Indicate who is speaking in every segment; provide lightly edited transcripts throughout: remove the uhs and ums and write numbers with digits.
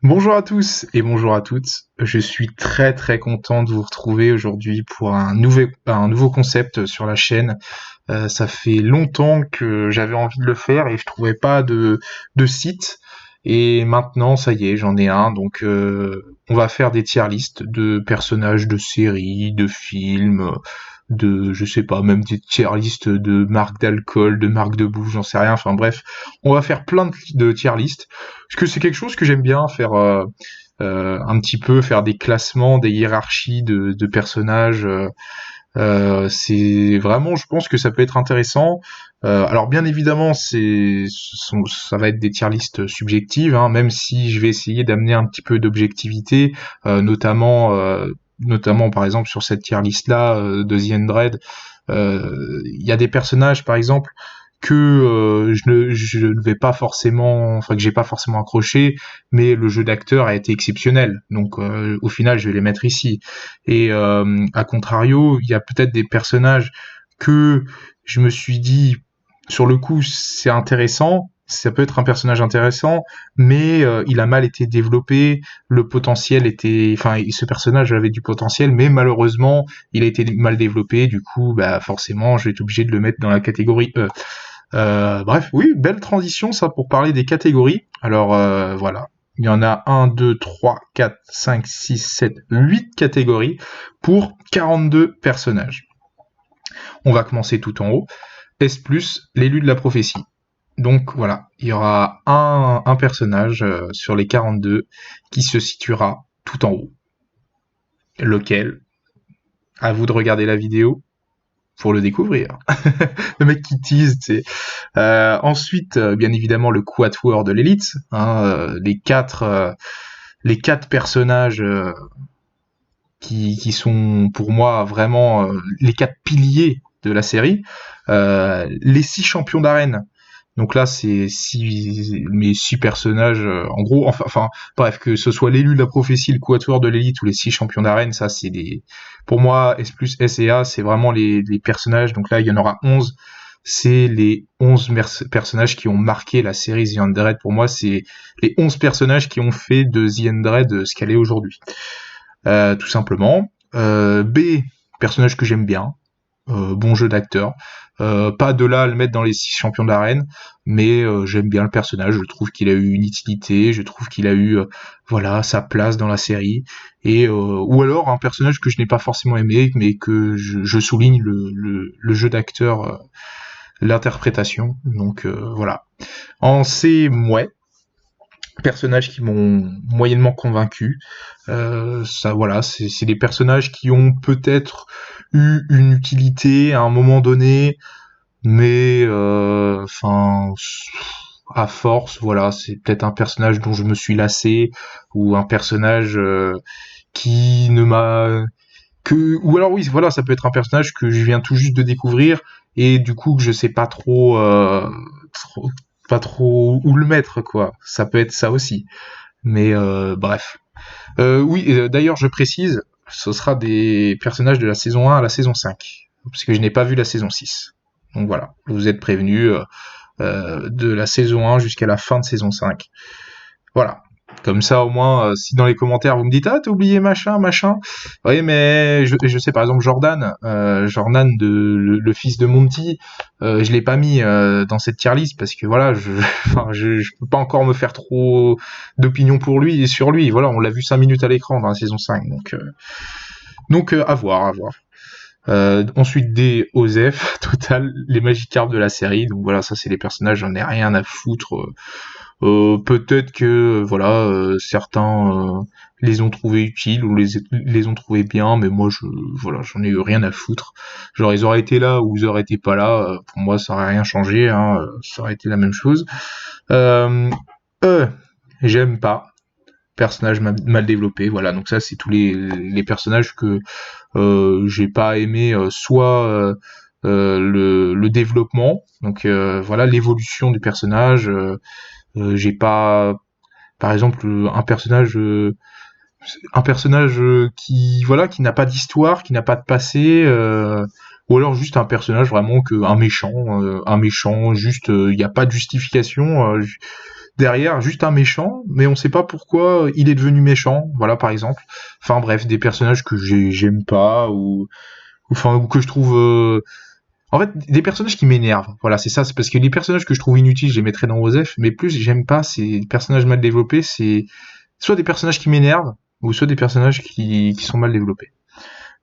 Speaker 1: Bonjour à tous et bonjour à toutes. Je suis très très content de vous retrouver aujourd'hui pour un nouveau concept sur la chaîne. Ça fait longtemps que j'avais envie de le faire et je trouvais pas de site. Et maintenant, ça y est, j'en ai un. Donc, on va faire des tier lists de personnages de séries, de films, je sais pas, même des tier lists de marques d'alcool, de marques de bouffe, j'en sais rien. Enfin bref, on va faire plein de tier lists. Parce que c'est quelque chose que j'aime bien faire. Un petit peu faire des classements, des hiérarchies de personnages. C'est vraiment, je pense que ça peut être intéressant. Alors bien évidemment, ça va être des tier lists subjectives, hein, même si je vais essayer d'amener un petit peu d'objectivité, notamment par exemple sur cette tier list là de The Endred. Il y a des personnages par exemple que je ne vais pas forcément, enfin que j'ai pas forcément accroché, mais le jeu d'acteur a été exceptionnel. Donc au final, je vais les mettre ici. Et à contrario, il y a peut-être des personnages que je me suis dit, sur le coup, c'est intéressant. Ça peut être un personnage intéressant, mais il a mal été développé. Le potentiel était, enfin, ce personnage avait du potentiel, mais malheureusement, il a été mal développé. Du coup, bah forcément, je vais être obligé de le mettre dans la catégorie E. Bref, oui, belle transition ça pour parler des catégories. Alors voilà, il y en a 1, 2, 3, 4, 5, 6, 7, 8 catégories pour 42 personnages. On va commencer tout en haut. S+, l'élu de la prophétie. Donc voilà, il y aura un personnage sur les 42 qui se situera tout en haut. Lequel? À vous de regarder la vidéo pour le découvrir. Le mec qui tease, tu sais. Ensuite, bien évidemment, le quatuor de l'élite, hein, les quatre personnages qui sont pour moi vraiment les quatre piliers de la série. Les 6 champions d'arène. Donc là, c'est mes 6 personnages, en gros, bref, que ce soit l'élu de la prophétie, le quatuor de l'élite ou les 6 champions d'arène, ça, pour moi, S plus S et A, c'est vraiment les personnages. Donc là, il y en aura 11. C'est les 11 personnages qui ont marqué la série The Undead. Pour moi, c'est les 11 personnages qui ont fait de The Undead ce qu'elle est aujourd'hui. Tout simplement. B, personnage que j'aime bien, bon jeu d'acteur. Pas de là à le mettre dans les 6 champions d'arène, mais j'aime bien le personnage. Je trouve qu'il a eu une utilité, je trouve qu'il a eu voilà sa place dans la série. Et ou alors un personnage que je n'ai pas forcément aimé, mais que je souligne le jeu d'acteur, l'interprétation. Donc voilà. En C, ouais, personnages qui m'ont moyennement convaincu. Ça, voilà, c'est des personnages qui ont peut-être eu une utilité à un moment donné, mais enfin, à force, voilà, c'est peut-être un personnage dont je me suis lassé ou un personnage qui ne m'a que ou alors oui, voilà, ça peut être un personnage que je viens tout juste de découvrir et du coup que je sais pas trop pas trop où le mettre quoi. Ça peut être ça aussi. Mais bref. Oui, d'ailleurs, je précise, ce sera des personnages de la saison 1 à la saison 5, parce que je n'ai pas vu la saison 6. Donc voilà, vous êtes prévenus de la saison 1 jusqu'à la fin de saison 5. Voilà. Comme ça, au moins, si dans les commentaires vous me dites ah t'as oublié machin, machin. Oui, mais je sais par exemple Jordan le fils de Monty, je l'ai pas mis dans cette tier list parce que voilà, enfin, je peux pas encore me faire trop d'opinion pour lui et sur lui. Voilà, on l'a vu 5 minutes à l'écran dans la saison 5, donc à voir, à voir. Ensuite des Osef, total, les Magikarps de la série. Donc voilà, ça c'est les personnages, j'en ai rien à foutre. Peut-être que voilà, certains les ont trouvés utiles ou les ont trouvés bien, mais moi voilà, j'en ai eu rien à foutre. Genre ils auraient été là ou ils auraient été pas là, pour moi ça aurait rien changé, hein, ça aurait été la même chose. Euh, euh, J'aime pas. Personnage mal développé, voilà. Donc ça c'est tous les personnages que j'ai pas aimé, soit le développement, donc voilà l'évolution du personnage. J'ai pas, par exemple, un personnage qui voilà qui n'a pas d'histoire, qui n'a pas de passé, ou alors juste un personnage vraiment un méchant juste il n'y a pas de justification. derrière juste un méchant, mais on sait pas pourquoi il est devenu méchant, voilà par exemple. Enfin bref, des personnages que j'aime pas ou que je trouve en fait des personnages qui m'énervent. Voilà, c'est parce que les personnages que je trouve inutiles, je les mettrais dans OSEF, mais plus j'aime pas ces personnages mal développés, c'est soit des personnages qui m'énervent ou soit des personnages qui sont mal développés.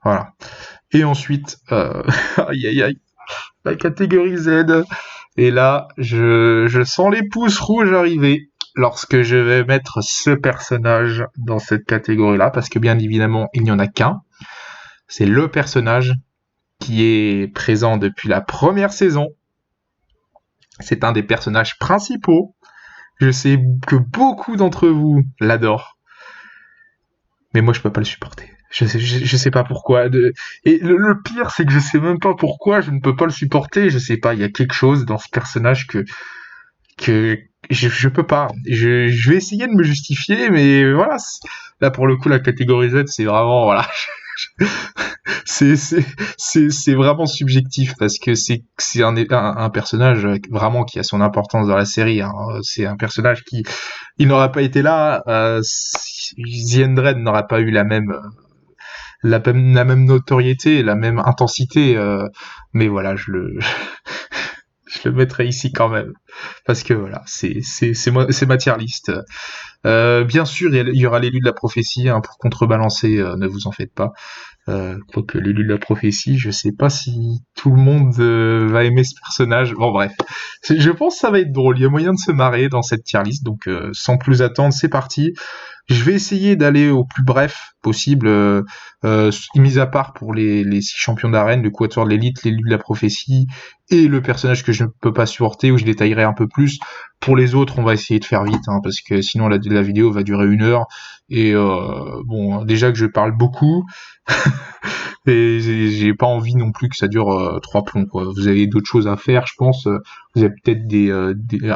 Speaker 1: Voilà. Et ensuite aïe aïe aïe, la catégorie Z. Et là, je sens les pouces rouges arriver lorsque je vais mettre ce personnage dans cette catégorie-là, parce que bien évidemment, il n'y en a qu'un. C'est le personnage qui est présent depuis la première saison. C'est un des personnages principaux. Je sais que beaucoup d'entre vous l'adorent. Mais moi, je peux pas le supporter. Je sais pas pourquoi. Et le pire, c'est que je sais même pas pourquoi je ne peux pas le supporter. Je sais pas, il y a quelque chose dans ce personnage que je peux pas. Je vais essayer de me justifier, mais voilà. Là, pour le coup, la catégorie Z, c'est vraiment, voilà. C'est vraiment subjectif parce que c'est un personnage vraiment qui a son importance dans la série, hein. C'est un personnage qui il n'aurait pas été là, The Undread n'aurait pas eu la même notoriété, la même intensité, mais voilà, je le mettrai ici quand même parce que voilà, c'est ma tier list. Bien sûr, il y aura l'élu de la prophétie, hein, pour contrebalancer, ne vous en faites pas. Quoique l'élu de la prophétie, je sais pas si tout le monde va aimer ce personnage. Bon bref, je pense que ça va être drôle. Il y a moyen de se marrer dans cette tier list, donc sans plus attendre, c'est parti. Je vais essayer d'aller au plus bref possible, mis à part pour les 6 champions d'arène, le quatuor de l'élite, l'élu de la prophétie et le personnage que je ne peux pas supporter, où je détaillerai un peu plus. Pour les autres, on va essayer de faire vite, hein, parce que sinon la vidéo va durer 1 heure. Et bon, déjà que je parle beaucoup, et j'ai pas envie non plus que ça dure 3 plombs, quoi. Vous avez d'autres choses à faire, je pense. Vous avez peut-être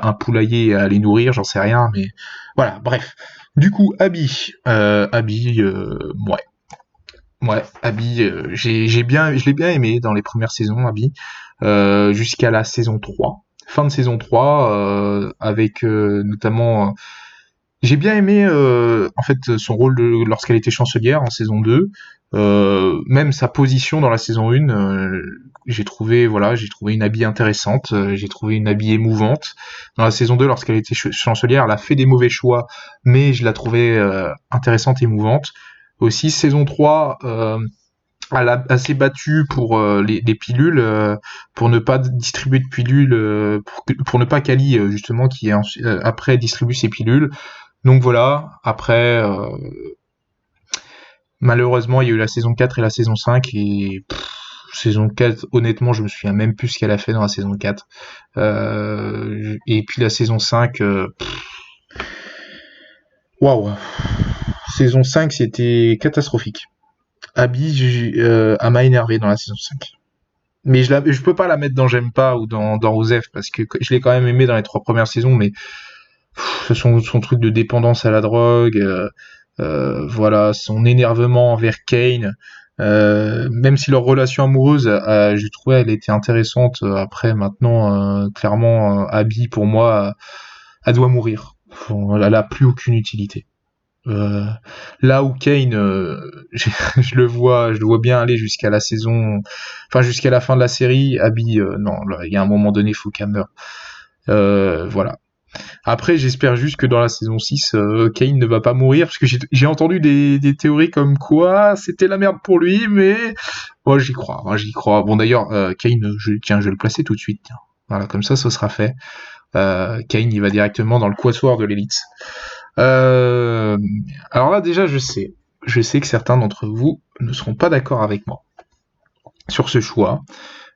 Speaker 1: un poulailler à aller nourrir, j'en sais rien, mais voilà. Bref. Du coup, Abby, ouais, Abby, je l'ai bien aimé dans les premières saisons, Abby, jusqu'à la saison 3. Fin de saison 3, avec notamment j'ai bien aimé en fait son rôle lorsqu'elle était chancelière en saison 2, même sa position dans la saison 1, j'ai trouvé une habille intéressante, j'ai trouvé une habille émouvante. Dans la saison 2, lorsqu'elle était chancelière, elle a fait des mauvais choix, mais je la trouvais intéressante et émouvante. Aussi saison 3, elle s'est battue pour les pilules, pour ne pas distribuer de pilules, pour ne pas qu'Ali justement qui après distribue ses pilules. Donc voilà, après, malheureusement, il y a eu la saison 4 et la saison 5, et saison 4, honnêtement, je me souviens même plus ce qu'elle a fait dans la saison 4. Et puis la saison 5, waouh, saison 5, c'était catastrophique. Abby, elle m'a énervé dans la saison 5. Mais je peux pas la mettre dans J'aime pas ou dans Osef, parce que je l'ai quand même aimé dans les 3 premières saisons, mais son truc de dépendance à la drogue, voilà, son énervement envers Kane, même si leur relation amoureuse, je trouvais elle était intéressante. Après, maintenant, clairement, Abby pour moi, elle doit mourir. Elle a plus aucune utilité. Là où Kane, je le vois bien aller jusqu'à la saison, enfin jusqu'à la fin de la série. Abby, non, il y a un moment donné, il faut qu'elle meure. Voilà. Après, j'espère juste que dans la saison 6, Kane ne va pas mourir, parce que j'ai entendu des théories comme quoi c'était la merde pour lui, mais moi j'y crois, Bon d'ailleurs, Kane, je vais le placer tout de suite. Tiens. Voilà, comme ça, ce sera fait. Kane, il va directement dans le quatuor de l'élite. Alors là, déjà, je sais que certains d'entre vous ne seront pas d'accord avec moi sur ce choix.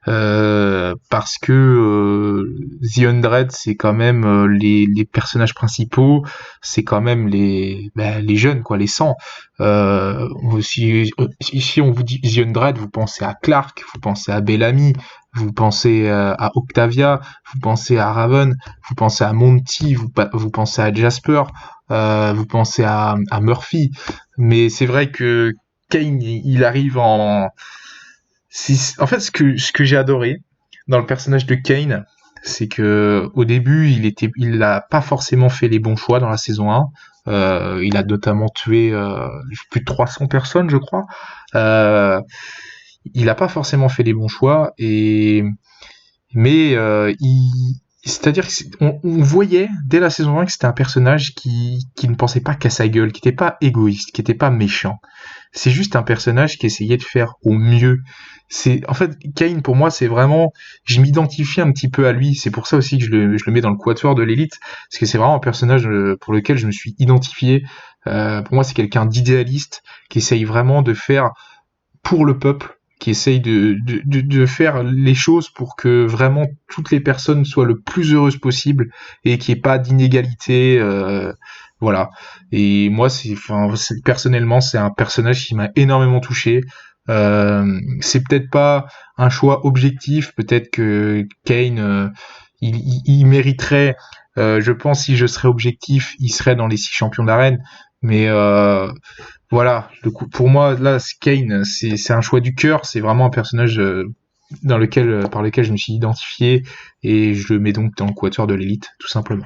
Speaker 1: Parce que The Undread, c'est quand même les personnages principaux, c'est quand même les jeunes, quoi, les 100. Si on vous dit The Undread, vous pensez à Clark, vous pensez à Bellamy, vous pensez à Octavia, vous pensez à Raven, vous pensez à Monty, vous pensez à Jasper, vous pensez à Murphy. Mais c'est vrai que Kane, il arrive en fait, ce que j'ai adoré dans le personnage de Kane, c'est que au début, il a pas forcément fait les bons choix dans la saison 1. Il a notamment tué plus de 300 personnes, je crois. Euh, il a pas forcément fait les bons choix mais c'est-à-dire on voyait dès la saison 1 que c'était un personnage qui ne pensait pas qu'à sa gueule, qui n'était pas égoïste, qui n'était pas méchant. C'est juste un personnage qui essayait de faire au mieux. En fait, Kane, pour moi, c'est vraiment, je m'identifie un petit peu à lui. C'est pour ça aussi que je le mets dans le quatuor de l'élite, parce que c'est vraiment un personnage pour lequel je me suis identifié. Pour moi, c'est quelqu'un d'idéaliste, qui essaye vraiment de faire pour le peuple, qui essaye de faire les choses pour que vraiment toutes les personnes soient le plus heureuses possible et qu'il n'y ait pas d'inégalité. Voilà. Et moi, personnellement, c'est un personnage qui m'a énormément touché. C'est peut-être pas un choix objectif. Peut-être que Kane, il mériterait. Je pense, si je serais objectif, il serait dans les 6 champions d'arène. Mais voilà, pour moi, là, Kane, c'est un choix du cœur. C'est vraiment un personnage par lequel je me suis identifié et je le mets donc dans le quatuor de l'élite, tout simplement.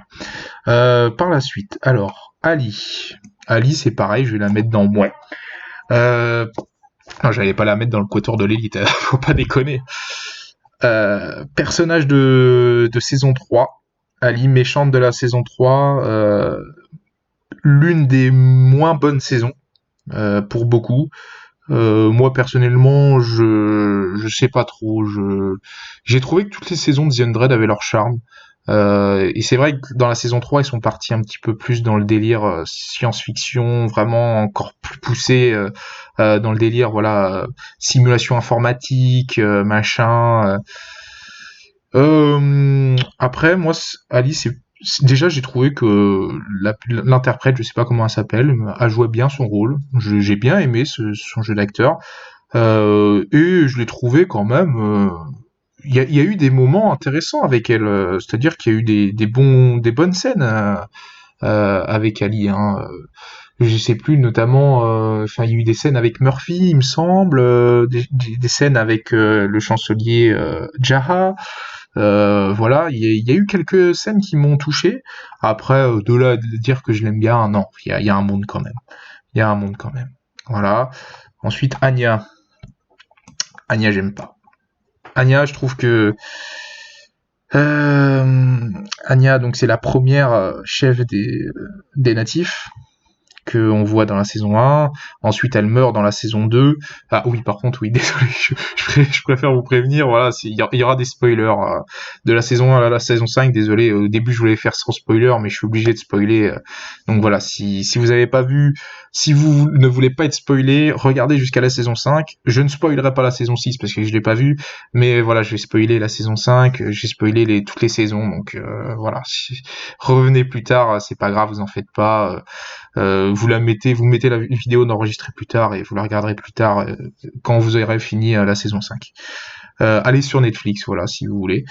Speaker 1: Par la suite, alors Ali. Ali, c'est pareil, je vais la mettre dans moi. Non, j'allais pas la mettre dans le quatuor de l'élite, faut pas déconner. Personnage de saison 3. Ali, méchante de la saison 3. L'une des moins bonnes saisons pour beaucoup. Moi personnellement, je sais pas trop. J'ai trouvé que toutes les saisons de The Undead avaient leur charme. Et c'est vrai que dans la saison 3, ils sont partis un petit peu plus dans le délire science-fiction, vraiment encore plus poussé dans le délire, voilà, simulation informatique, machin. Après, moi, Alice, déjà, j'ai trouvé que l'interprète, je sais pas comment elle s'appelle, a joué bien son rôle. J'ai bien aimé son jeu d'acteur. Et je l'ai trouvé quand même. Il y a eu des moments intéressants avec elle. C'est-à-dire qu'il y a eu des bonnes scènes avec Ali. Hein. Je sais plus, notamment, enfin, il y a eu des scènes avec Murphy, il me semble, des scènes avec le chancelier Jaha. Voilà, il y a eu quelques scènes qui m'ont touché. Après, de là à dire que je l'aime bien, non, il y a un monde quand même. Il y a un monde quand même. Voilà. Ensuite, Anya. Anya, j'aime pas. Anya, je trouve que Anya, donc c'est la première chef des natifs qu'on voit dans la saison 1. Ensuite, elle meurt dans la saison 2. Ah oui, par contre, oui, désolé, je préfère vous prévenir. Voilà, il y aura des spoilers de la saison 1 à la saison 5. Désolé, au début, je voulais faire sans spoiler, mais je suis obligé de spoiler. Donc voilà, si vous avez pas vu, si vous ne voulez pas être spoilé, regardez jusqu'à la saison 5. Je ne spoilerai pas la saison 6 parce que je l'ai pas vue, mais voilà, je vais spoiler la saison 5. J'ai spoilé toutes les saisons, donc voilà. Revenez plus tard, c'est pas grave, vous en faites pas. Vous mettez la vidéo d'enregistrer plus tard et vous la regarderez plus tard quand vous aurez fini la saison 5. Allez sur Netflix, voilà, si vous voulez.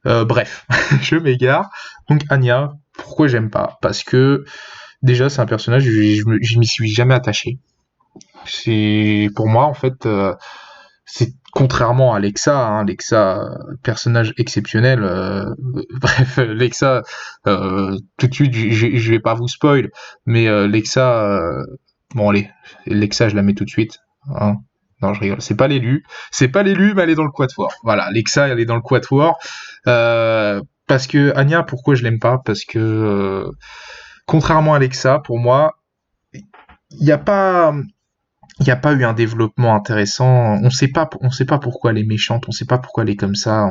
Speaker 1: Bref, je m'égare. Donc Anya, pourquoi j'aime pas? Parce que déjà c'est un personnage, je m'y suis jamais attaché. C'est pour moi en fait, c'est contrairement à Lexa, hein, Lexa, personnage exceptionnel. Bref, Lexa, tout de suite, je vais pas vous spoil, mais Lexa, bon allez, Lexa, je la mets tout de suite. Hein. Non, je rigole. C'est pas l'élu, mais elle est dans le quatuor. Voilà, Lexa, elle est dans le quatuor. Parce que Anya, pourquoi je l'aime pas? Parce que contrairement à Lexa, pour moi, il n'y a pas il n'y a pas eu un développement intéressant. On sait pas pourquoi elle est méchante, on sait pas pourquoi elle est comme ça.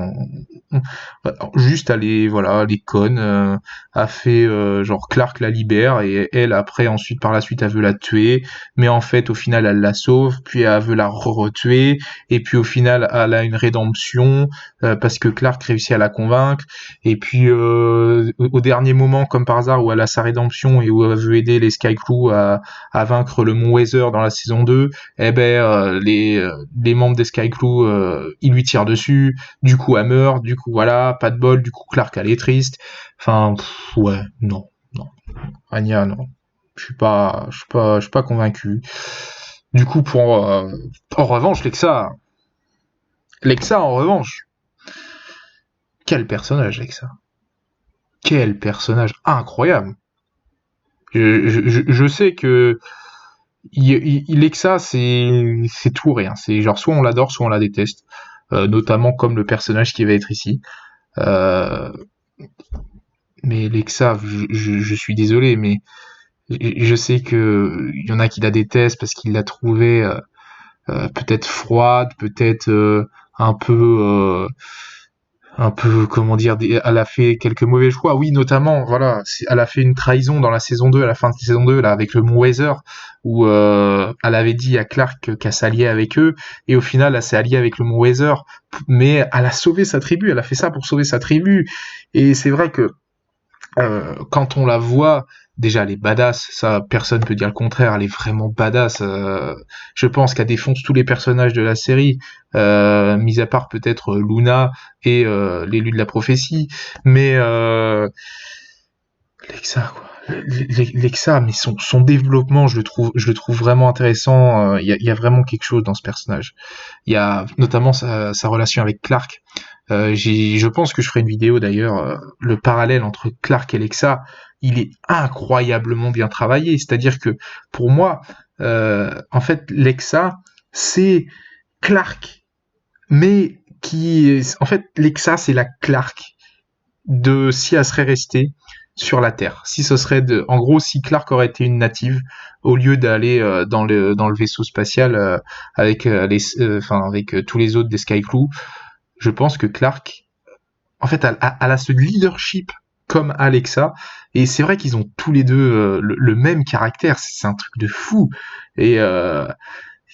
Speaker 1: Juste voilà, elle est conne, a fait genre Clark la libère et elle après ensuite par la suite elle veut la tuer, mais en fait au final elle la sauve, puis elle veut la retuer et puis au final elle a une rédemption parce que Clark réussit à la convaincre et puis au dernier moment comme par hasard où elle a sa rédemption et où elle veut aider les Sky Crew à vaincre le Mont Weather dans la saison 2, eh ben les membres des Sky Crew ils lui tirent dessus, du coup elle meurt, du coup voilà, pas de bol, du coup Clark elle est triste. Enfin ouais, non. Anya non. Je suis pas convaincu. Du coup en revanche Lexa en revanche quel personnage avec ça. Quel personnage incroyable. Je sais que Lexa, c'est tout ou rien. C'est genre soit on l'adore, soit on la déteste. Notamment comme le personnage qui va être ici. Euh, mais Lexa, je suis désolé, mais je sais que il y en a qui la détestent parce qu'ils la trouvaient peut-être froide, peut-être un peu, comment dire, elle a fait quelques mauvais choix. Oui, notamment, voilà, elle a fait une trahison dans la saison 2, à la fin de la saison 2, là, avec le Mont Weather, où elle avait dit à Clark qu'elle s'alliait avec eux, et au final, elle s'est alliée avec le Mont Weather, mais elle a sauvé sa tribu, elle a fait ça pour sauver sa tribu, et c'est vrai que quand on la voit, déjà elle est badass, ça personne peut dire le contraire, elle est vraiment badass. Je pense qu'elle défonce tous les personnages de la série, mis à part peut-être Luna et l'élu de la prophétie, mais Lexa quoi. Lexa, mais son développement, je le trouve vraiment intéressant. Il y a vraiment quelque chose dans ce personnage. Il y a notamment sa relation avec Clark. Je pense que je ferai une vidéo d'ailleurs. Le parallèle entre Clark et Lexa, il est incroyablement bien travaillé. C'est-à-dire que pour moi, en fait, Lexa, c'est Clark, mais en fait, Lexa, c'est la Clark de si elle serait restée sur la Terre. Si ce serait en gros, si Clark aurait été une native au lieu d'aller dans le vaisseau spatial avec avec tous les autres des Skycrew, je pense que Clark, en fait, elle a ce leadership comme Alexa, et c'est vrai qu'ils ont tous les deux le même caractère. C'est un truc de fou, et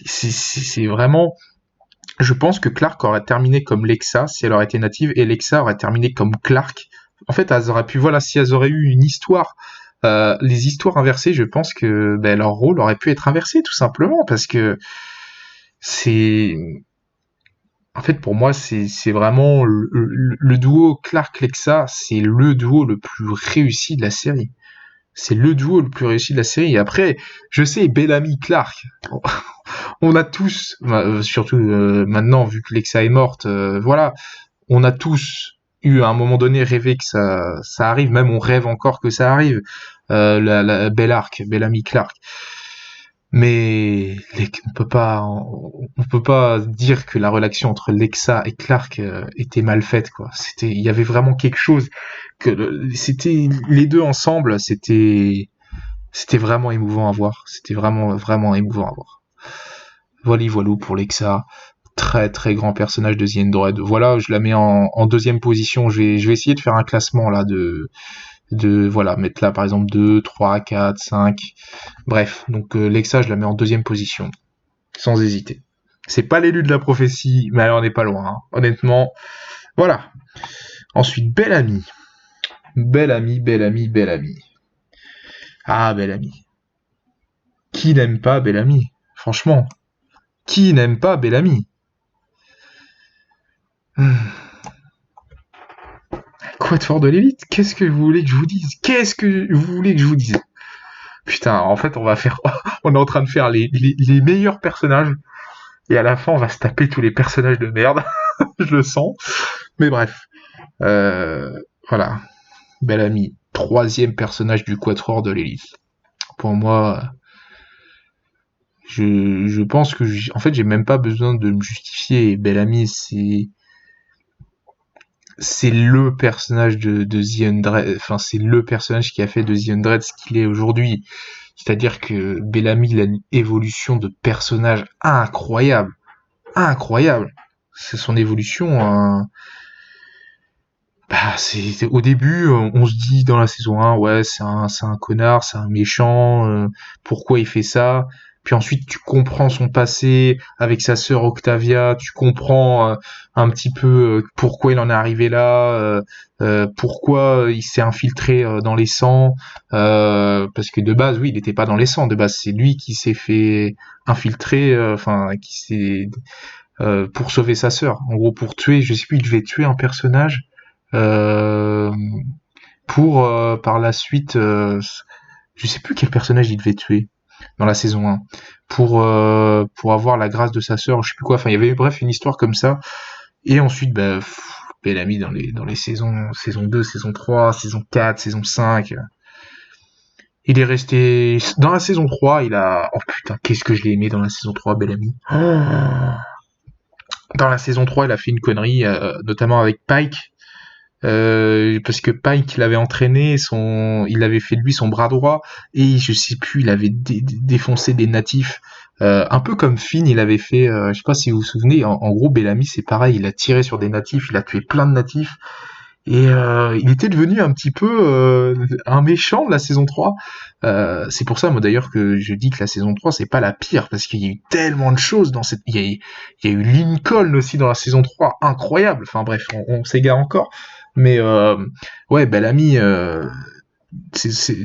Speaker 1: c'est vraiment. Je pense que Clark aurait terminé comme Lexa si elle aurait été native, et Lexa aurait terminé comme Clark. En fait, elles auraient pu, voilà, si elles auraient eu une histoire, les histoires inversées, je pense que leur rôle aurait pu être inversé, tout simplement, parce que c'est, en fait, pour moi, c'est vraiment le duo Clark-Lexa, c'est le duo le plus réussi de la série. C'est le duo le plus réussi de la série. Et après, je sais, Bellamy Clark, on a tous, surtout maintenant, vu que Lexa est morte, voilà, on a tous eu à un moment donné rêvé que ça arrive, même on rêve encore que ça arrive, la Bellamy Clark. Mais on peut pas dire que la relation entre Lexa et Clark était mal faite, quoi. Il y avait vraiment quelque chose c'était les deux ensemble, c'était vraiment émouvant à voir. C'était vraiment vraiment émouvant à voir. Voilà pour Lexa. Très très grand personnage de The Android. Voilà, je la mets en deuxième position. Je vais essayer de faire un classement là voilà, mettre là par exemple 2, 3, 4, 5. Bref, donc Lexa, je la mets en deuxième position, sans hésiter. C'est pas l'élu de la prophétie, mais elle en est pas loin, hein. Honnêtement. Voilà. Ensuite, Bellamy. Bellamy. Ah, Bellamy. Qui n'aime pas Bellamy? Franchement, qui n'aime pas Bellamy? Quatuor de l'élite? Qu'est-ce que vous voulez que je vous dise? Qu'est-ce que vous voulez que je vous dise? Putain, en fait, on est en train de faire les meilleurs personnages, et à la fin, on va se taper tous les personnages de merde. Je le sens. Mais bref. Voilà. Bellamy. Troisième personnage du Quatuor de l'élite. Pour moi, je pense que en fait, j'ai même pas besoin de me justifier. Bellamy, c'est le personnage de The Undread, enfin c'est le personnage qui a fait de The Undread ce qu'il est aujourd'hui. C'est-à-dire que Bellamy il a une évolution de personnage incroyable, incroyable. C'est son évolution. C'est au début, on se dit dans la saison 1, ouais, c'est un connard, c'est un méchant. Pourquoi il fait ça? Puis ensuite, tu comprends son passé avec sa sœur Octavia. Tu comprends un petit peu pourquoi il en est arrivé là, pourquoi il s'est infiltré dans les sangs. Parce que de base, oui, il n'était pas dans les sangs. De base, c'est lui qui s'est fait infiltrer, qui s'est pour sauver sa sœur. En gros, pour tuer, je sais plus, il devait tuer un personnage euh, pour par la suite, je sais plus quel personnage il devait tuer dans la saison 1 pour avoir la grâce de sa sœur, je sais plus quoi. Enfin, il y avait bref une histoire comme ça. Et ensuite, Bellamy dans les saison 2, saison 3, saison 4, saison 5. Il est resté dans la saison 3, oh putain, qu'est-ce que je l'ai aimé dans la saison 3, Bellamy. Dans la saison 3, il a fait une connerie, notamment avec Pike. Parce que Pike l'avait entraîné, il avait fait de lui son bras droit, et je sais plus, il avait défoncé des natifs, un peu comme Finn il avait fait, je sais pas si vous vous souvenez, en gros Bellamy c'est pareil, il a tiré sur des natifs, il a tué plein de natifs, et il était devenu un petit peu un méchant de la saison 3. C'est pour ça moi d'ailleurs que je dis que la saison 3 c'est pas la pire, parce qu'il y a eu tellement de choses dans cette... Il y a eu Lincoln aussi dans la saison 3, incroyable, enfin bref, on s'égare encore. Mais ouais, Bellamy,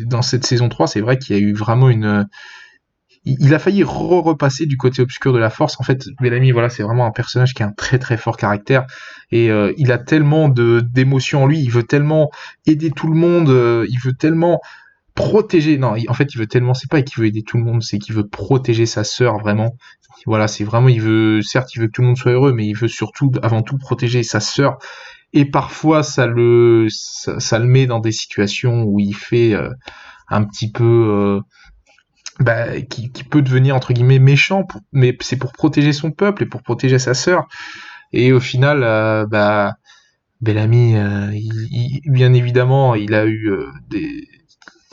Speaker 1: dans cette saison 3, c'est vrai qu'il y a eu vraiment il a failli repasser du côté obscur de la force. En fait, Bellamy, voilà, c'est vraiment un personnage qui a un très très fort caractère, et il a tellement d'émotions en lui. Il veut tellement aider tout le monde, il veut tellement protéger. Non, en fait, il veut tellement. C'est pas qu'il veut aider tout le monde, c'est qu'il veut protéger sa sœur vraiment. Voilà, c'est vraiment. Certes, il veut que tout le monde soit heureux, mais il veut surtout, avant tout, protéger sa sœur. Et parfois, ça le met dans des situations où il fait un petit peu, qui peut devenir entre guillemets méchant, mais c'est pour protéger son peuple et pour protéger sa sœur. Et au final, Bellamy, bien évidemment, il a eu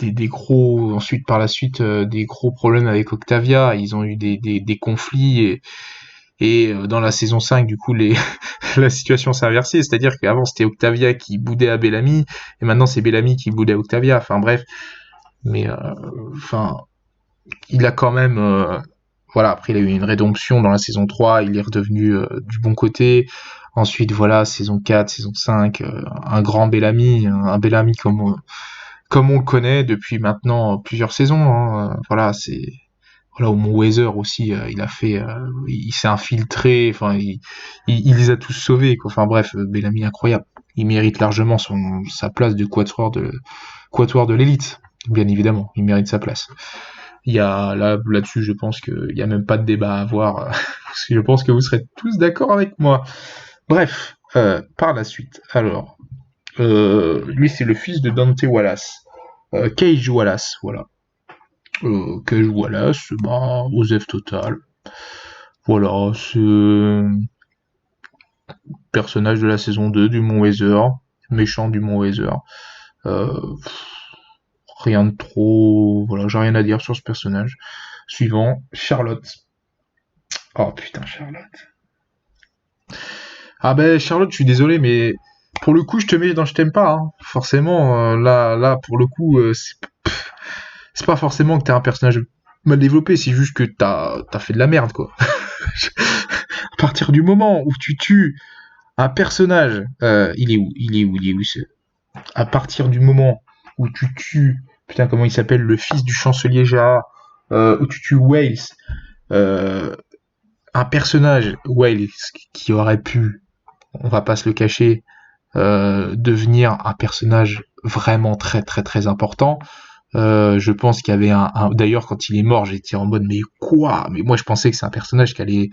Speaker 1: des gros, ensuite par la suite, des gros problèmes avec Octavia. Ils ont eu des conflits, et dans la saison 5, du coup, la situation s'est inversée. C'est-à-dire qu'avant, c'était Octavia qui boudait à Bellamy, et maintenant, c'est Bellamy qui boudait à Octavia. Enfin, bref. Mais, enfin, il a quand même... voilà, après, il a eu une rédemption dans la saison 3. Il est redevenu du bon côté. Ensuite, voilà, saison 4, saison 5, un grand Bellamy, un Bellamy comme on le connaît depuis maintenant plusieurs saisons. Hein. Voilà, c'est... Voilà, au Mont Weather aussi, il s'est infiltré, enfin, il les a tous sauvés, quoi. Enfin bref, Bellamy incroyable. Il mérite largement sa place de quatuor de l'élite, bien évidemment. Il mérite sa place. Il y a là-dessus, je pense qu'il y a même pas de débat à avoir. Parce que je pense que vous serez tous d'accord avec moi. Bref, par la suite. Alors, lui, c'est le fils de Dante Wallace, Cage Wallace, voilà. Cage Wallace, Osef total. Voilà, c'est personnage de la saison 2 du Mont Weather, méchant du Mont Weather. Euh, Rien de trop... Voilà, j'ai rien à dire sur ce personnage. Suivant, Charlotte. Oh putain, Charlotte. Ah ben, Charlotte, je suis désolé, mais pour le coup, je te mets dans Je t'aime pas. Hein. Forcément, là, pour le coup, c'est pas forcément que t'es un personnage mal développé, c'est juste que t'as fait de la merde, quoi. À partir du moment où tu tues un personnage, il est où à partir du moment où tu tues, putain, comment il s'appelle, le fils du chancelier Jaha, où tu tues Wales, euh, un personnage, Wales, qui aurait pu, on va pas se le cacher, devenir un personnage vraiment très très très important. Je pense qu'il y avait d'ailleurs quand il est mort, j'étais en mode mais quoi? Mais moi je pensais que c'est un personnage qui allait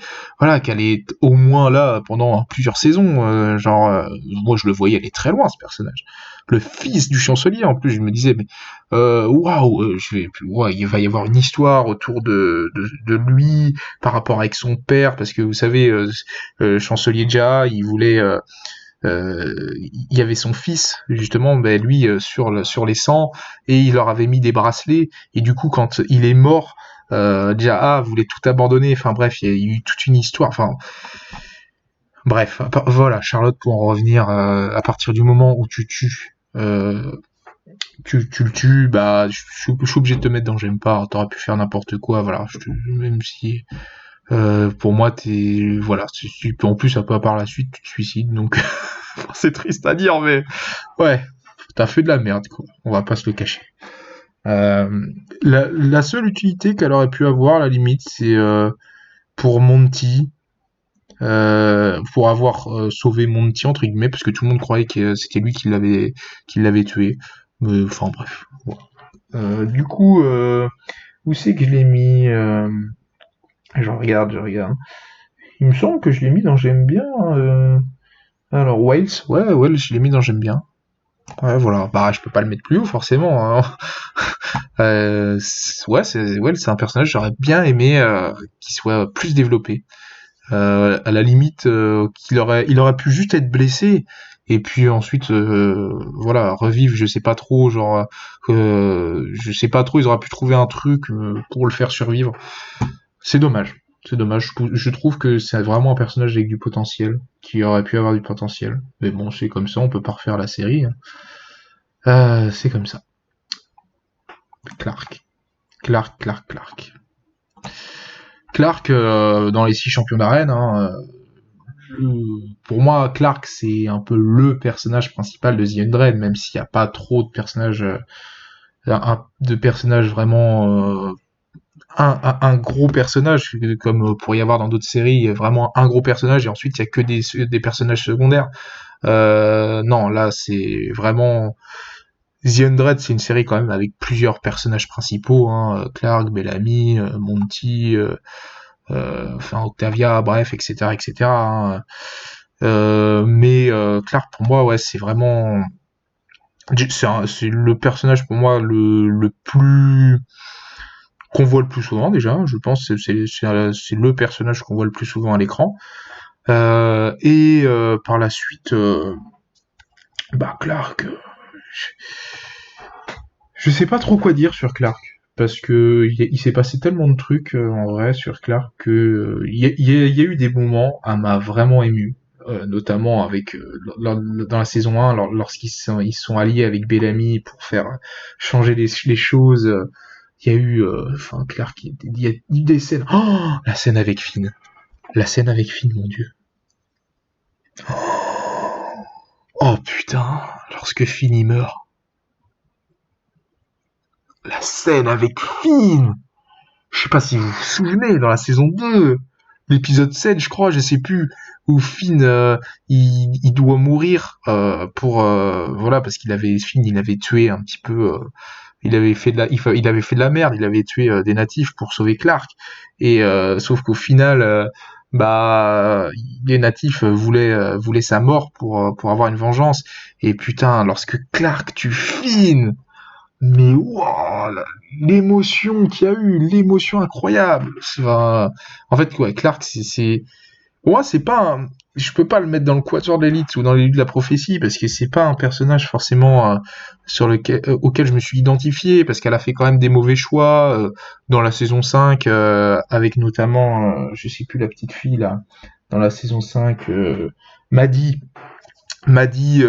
Speaker 1: être au moins là pendant plusieurs saisons. Moi je le voyais aller très loin ce personnage. Le fils du chancelier en plus, je me disais mais waouh, il va y avoir une histoire autour de lui par rapport avec son père, parce que vous savez, chancelier Jaha, il y avait son fils justement, lui sur les 100, et il leur avait mis des bracelets, et du coup quand il est mort, Jaha voulait tout abandonner. Enfin bref, il y a eu toute une histoire. Enfin bref, voilà, Charlotte, pour en revenir, à partir du moment où tu tues, tu le tues, je suis obligé de te mettre dans J'aime pas. T'aurais pu faire n'importe quoi, voilà. Même si pour moi voilà, en plus après par la suite tu te suicides, donc c'est triste à dire, mais ouais, t'as fait de la merde, quoi. On va pas se le cacher. La seule utilité qu'elle aurait pu avoir, à la limite, c'est pour Monty, pour avoir sauvé Monty entre guillemets, parce que tout le monde croyait que c'était lui qui l'avait tué. Mais enfin bref. Voilà. Du coup, où c'est que je l'ai mis je regarde. Il me semble que je l'ai mis dans J'aime bien. Alors, Wales, ouais, Wales, je l'ai mis dans j'aime bien. Ouais, voilà. Bah, je peux pas le mettre plus haut, forcément, hein. Ouais, c'est un personnage que j'aurais bien aimé qu'il soit plus développé. À la limite, il aurait pu juste être blessé et puis ensuite, voilà, revivre. Je sais pas trop, genre, je sais pas trop. Ils auraient pu trouver un truc pour le faire survivre. C'est dommage. C'est dommage. Je trouve que c'est vraiment un personnage avec du potentiel, qui aurait pu avoir du potentiel. Mais bon, c'est comme ça. On peut pas refaire la série, hein. C'est comme ça. Clark. Clark, Clark, Clark. Clark, dans les 6 champions d'arène, hein, pour moi, Clark, c'est un peu le personnage principal de The Undead, même s'il n'y a pas trop de personnages, de personnages vraiment, un gros personnage, comme pour y avoir dans d'autres séries, vraiment un gros personnage, et ensuite il y a que des personnages secondaires. Non, là, c'est vraiment The Undead, c'est une série quand même avec plusieurs personnages principaux, hein, Clark, Bellamy, Monty, enfin Octavia, bref, etc., etc., hein. Mais Clark, pour moi, ouais, c'est vraiment, c'est le personnage pour moi le plus qu'on voit le plus souvent déjà. Je pense que c'est le personnage qu'on voit le plus souvent à l'écran. Et par la suite, bah Clark, je sais pas trop quoi dire sur Clark. Parce que il s'est passé tellement de trucs en vrai sur Clark que il y a eu des moments à m'a vraiment ému. Notamment avec dans la saison 1 ils sont alliés avec Bellamy pour faire changer les choses. Il y a eu enfin Clark, il y a eu des scènes. Oh, la scène avec Finn, mon dieu. Oh putain, lorsque Finn il meurt, la scène avec Finn. Je sais pas si vous vous souvenez, dans la saison 2, l'épisode 7, je crois, je sais plus, où Finn, il doit mourir pour, voilà, parce Finn, il avait tué un petit peu, il avait fait de la merde, il avait tué des natifs pour sauver Clark, et sauf qu'au final, bah, les natifs voulaient sa mort pour avoir une vengeance, et putain, lorsque Clark tue Finn, mais waouh, l'émotion qu'il y a eu, l'émotion incroyable. En fait, ouais, Clark, pour moi, c'est pas je peux pas le mettre dans le quatuor de l'élite ou dans l'élite de la prophétie parce que c'est pas un personnage forcément auquel je me suis identifié parce qu'elle a fait quand même des mauvais choix dans la saison 5 avec notamment, je sais plus la petite fille là, dans la saison 5, Maddie. Maddie,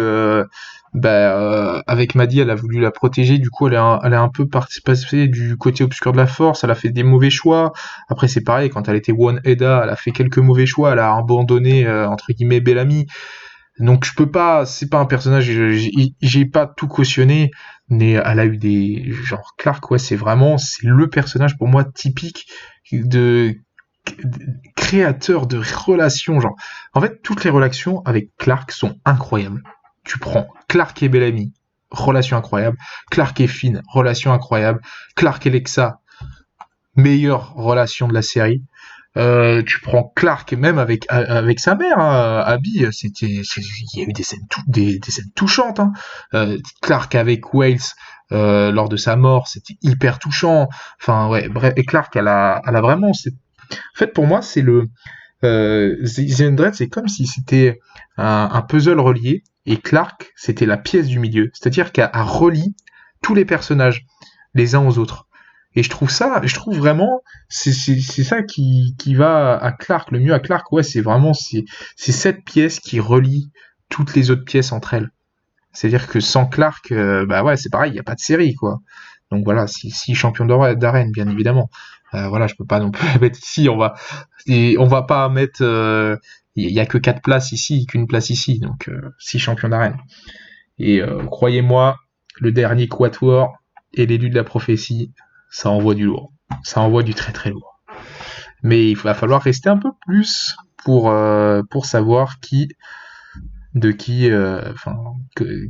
Speaker 1: avec Maddie, elle a voulu la protéger, du coup, elle a un peu participé du côté obscur de la force, elle a fait des mauvais choix. Après, c'est pareil, quand elle était One Eda, elle a fait quelques mauvais choix, elle a abandonné, entre guillemets, Bellamy. Donc, je peux pas, c'est pas un personnage, j'ai pas tout cautionné, mais elle a eu genre, Clark, ouais, c'est le personnage pour moi typique de, créateur de relations, genre. En fait, toutes les relations avec Clark sont incroyables. Tu prends Clark et Bellamy, relation incroyable. Clark et Finn, relation incroyable. Clark et Lexa, meilleure relation de la série. Tu prends Clark même avec sa mère, hein, Abby, il y a eu des scènes touchantes, hein. Clark avec Wales lors de sa mort, c'était hyper touchant. Enfin ouais, bref, et Clark, elle a vraiment, en fait pour moi c'est The Undread, c'est comme si c'était un puzzle relié et Clark, c'était la pièce du milieu. C'est-à-dire qu'elle relie tous les personnages les uns aux autres. Et je trouve vraiment, c'est ça qui va à Clark, le mieux à Clark, ouais, c'est cette pièce qui relie toutes les autres pièces entre elles. C'est-à-dire que sans Clark, bah ouais, c'est pareil, il n'y a pas de série, quoi. Donc voilà, si champion d'arène, bien évidemment. Voilà, je peux pas non plus la mettre ici. On va pas mettre. Il y a que 4 places ici, qu'une place ici. Donc 6 champions d'arène. Et croyez-moi, le dernier quatuor et l'élu de la prophétie, ça envoie du lourd. Ça envoie du très très lourd. Mais il va falloir rester un peu plus pour savoir enfin,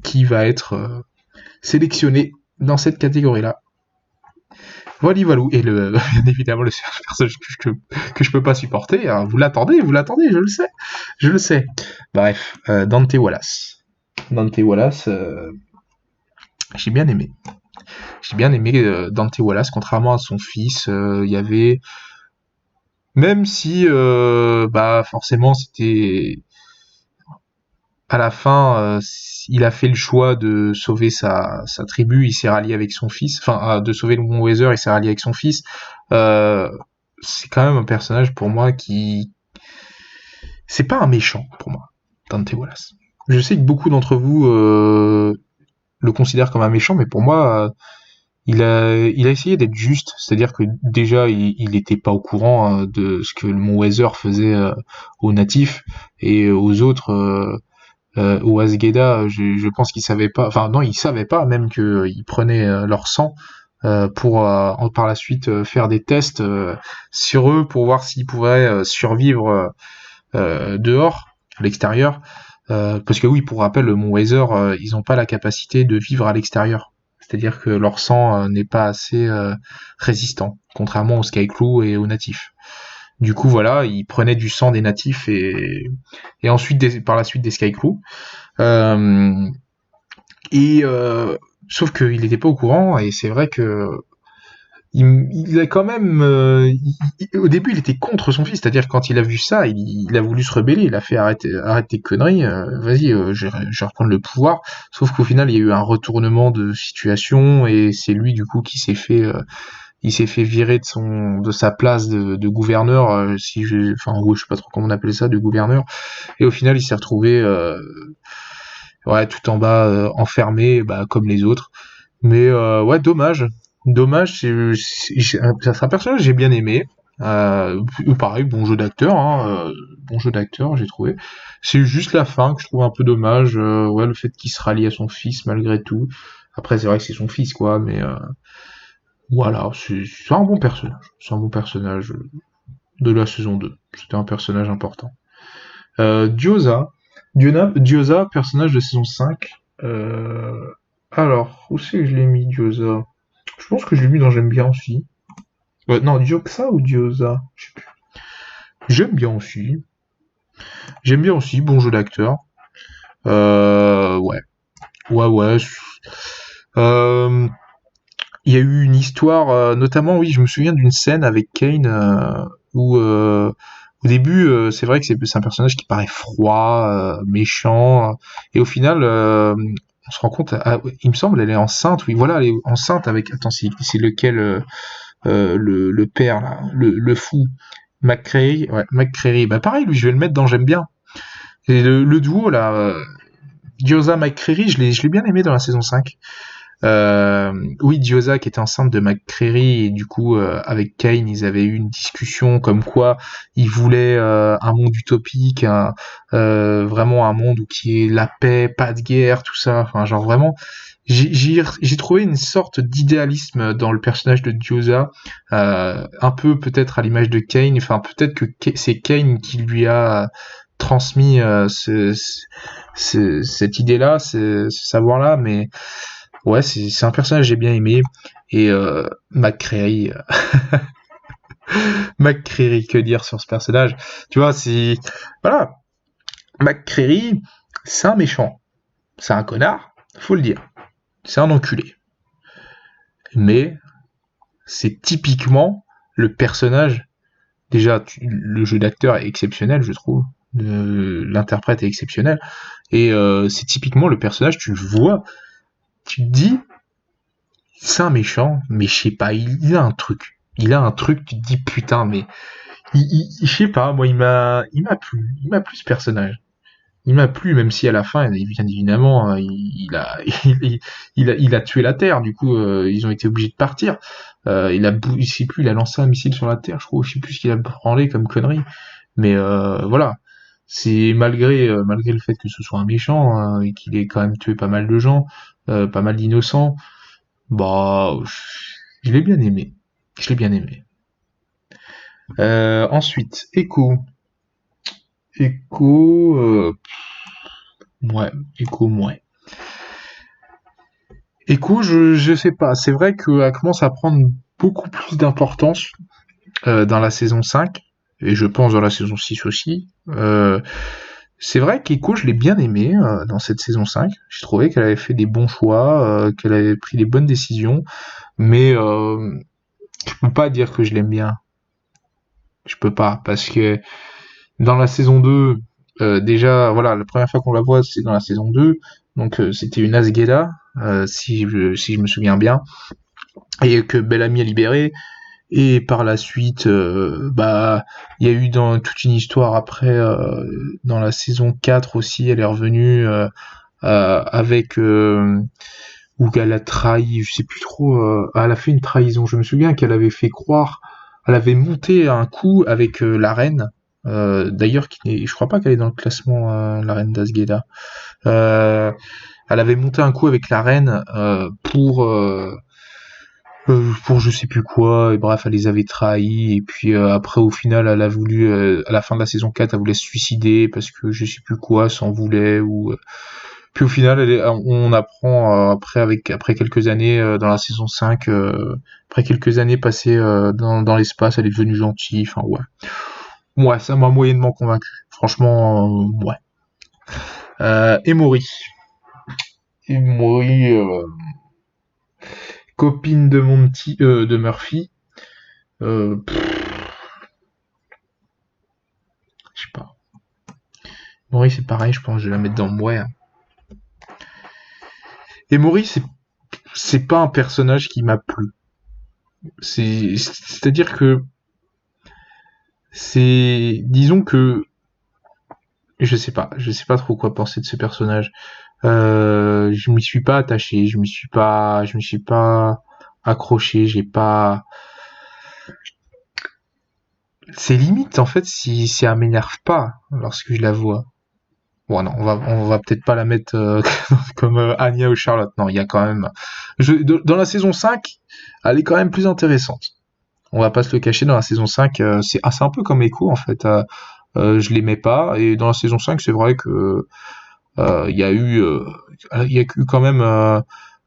Speaker 1: qui va être sélectionné dans cette catégorie-là. Voilà, voilà. Et bien évidemment, le personnage que je peux pas supporter, hein, vous l'attendez, je le sais. Bref, Dante Wallace. Dante Wallace, j'ai bien aimé. J'ai bien aimé Dante Wallace, contrairement à son fils, il y avait, même si, bah, forcément, c'était, à la fin, il a fait le choix de sauver sa tribu, il s'est rallié avec son fils, enfin, de sauver le Mont Weather, il s'est rallié avec son fils. Euh, c'est quand même un personnage pour moi qui, c'est pas un méchant pour moi, Dante Wallace. Je sais que beaucoup d'entre vous le considèrent comme un méchant, mais pour moi, il a essayé d'être juste, c'est-à-dire que déjà, il était pas au courant de ce que le Mont Weather faisait aux natifs et aux autres. Au Asgeda, je pense qu'ils savaient pas, enfin non, ils savaient pas même qu'ils prenaient leur sang pour par la suite faire des tests sur eux pour voir s'ils pourraient survivre dehors, à l'extérieur. Parce que oui, pour rappel, le Mont Weather, ils n'ont pas la capacité de vivre à l'extérieur. C'est-à-dire que leur sang n'est pas assez résistant, contrairement aux Skyclaw et aux natifs. Du coup, voilà, ils prenaient du sang des natifs et ensuite par la suite des Skyclaw. Euh, et sauf qu'il n'était pas au courant et c'est vrai que il a quand même au début il était contre son fils, c'est-à-dire quand il a vu ça il a voulu se rebeller, il a fait arrête tes conneries, vas-y je vais reprendre le pouvoir, sauf qu'au final il y a eu un retournement de situation et c'est lui du coup qui s'est fait il s'est fait virer de sa place de gouverneur, enfin ouais, je sais pas trop comment on appelle ça, de gouverneur, et au final il s'est retrouvé ouais, tout en bas, enfermé, bah, comme les autres. Mais ouais, dommage. Dommage, c'est un personnage que j'ai bien aimé. Pareil, bon jeu d'acteur, hein, bon jeu d'acteur, j'ai trouvé. C'est juste la fin que je trouve un peu dommage. Ouais, le fait qu'il se rallie à son fils malgré tout. Après, c'est vrai que c'est son fils, quoi, mais voilà, c'est un bon personnage. C'est un bon personnage de la saison 2. C'était un personnage important. Diyoza. Diyoza, personnage de saison 5. Alors, où c'est que je l'ai mis, Diyoza? Je pense que je l'ai mis dans J'aime bien aussi. Non, Dioksa ou Diyoza? Je sais plus. J'aime bien aussi. J'aime bien aussi, bon jeu d'acteur. Ouais. Ouais, ouais. Euh, Il y a eu une histoire, notamment, oui, je me souviens d'une scène avec Kane où au début, c'est vrai que c'est un personnage qui paraît froid, méchant, et au final, on se rend compte, il me semble, elle est enceinte, oui, voilà, elle est enceinte avec, attends, c'est lequel, le père, là, le fou, McCreary, ouais, McCreary, bah pareil, lui, je vais le mettre dans J'aime bien. Et le duo, là, Gyoza McCreary, je l'ai bien aimé dans la saison 5. Oui, Diyoza qui était enceinte de McCreary et du coup avec Kane ils avaient eu une discussion comme quoi ils voulaient un monde utopique, vraiment un monde où qui est la paix, pas de guerre, tout ça. Enfin genre vraiment, j'ai trouvé une sorte d'idéalisme dans le personnage de Diyoza, un peu peut-être à l'image de Kane. Enfin peut-être que c'est Kane qui lui a transmis cette idée-là, ce savoir-là, mais ouais, c'est un personnage que j'ai bien aimé. Et McCreary, McCreary, que dire sur ce personnage? Tu vois, voilà, McCreary, c'est un méchant, c'est un connard, faut le dire, c'est un enculé. Mais c'est typiquement le personnage. Déjà, le jeu d'acteur est exceptionnel, je trouve. L'interprète est exceptionnel. Et c'est typiquement le personnage, tu le vois, tu te dis, c'est un méchant, mais je sais pas, il a un truc. Il a un truc, tu te dis putain, mais je sais pas, moi il m'a plu ce personnage. Il m'a plu, même si à la fin, bien évidemment, il a tué la Terre. Du coup, ils ont été obligés de partir. Je sais plus, il a lancé un missile sur la Terre, je crois. Je sais plus ce qu'il a branlé comme connerie. Mais voilà, c'est malgré le fait que ce soit un méchant et qu'il ait quand même tué pas mal de gens, pas mal d'innocents. Bah, je l'ai bien aimé. Je l'ai bien aimé. Ensuite, Echo. Echo, ouais, Echo, ouais. Echo, je sais pas. C'est vrai qu'elle commence à prendre beaucoup plus d'importance dans la saison 5, et je pense dans la saison 6 aussi. C'est vrai qu'Echo, je l'ai bien aimé dans cette saison 5. J'ai trouvé qu'elle avait fait des bons choix, qu'elle avait pris des bonnes décisions, mais je peux pas dire que je l'aime bien. Je peux pas, parce que dans la saison 2, déjà, voilà, la première fois qu'on la voit, c'est dans la saison 2, donc c'était une Asgeda, si je me souviens bien, et que Bellamy a libéré. Et par la suite, bah, il y a eu dans toute une histoire après, dans la saison 4 aussi, elle est revenue avec où elle a trahi, je sais plus trop, elle a fait une trahison. Je me souviens qu'elle avait fait croire, elle avait monté un coup avec la reine. D'ailleurs, je crois pas qu'elle est dans le classement, la reine d'Asgeda. Euh, Elle avait monté un coup avec la reine pour je sais plus quoi, et bref, elle les avait trahis, et puis après, au final, elle a voulu, à la fin de la saison 4, elle voulait se suicider, parce que je sais plus quoi, s'en voulait, ou... Puis au final, on apprend, après quelques années, dans la saison 5, après quelques années passées dans l'espace, elle est devenue gentille, enfin ouais. Ouais, ça m'a moyennement convaincu. Franchement, ouais. Emory. Emory, copine de de Murphy. Je sais pas. Maury, c'est pareil, je pense que je vais la mettre dans ouais. Et Maury, c'est pas un personnage qui m'a plu. C'est-à-dire que disons que je sais pas trop quoi penser de ce personnage. Je m'y suis pas attaché, je m'y suis pas accroché, j'ai pas. C'est limite en fait si elle m'énerve pas lorsque je la vois. Bon non, on va peut-être pas la mettre comme Anya ou Charlotte. Non, il y a quand même. Dans la saison 5, elle est quand même plus intéressante. On va pas se le cacher, dans la saison 5, c'est un peu comme Echo en fait. Je l'aimais pas, et dans la saison 5, c'est vrai que il y a eu quand même,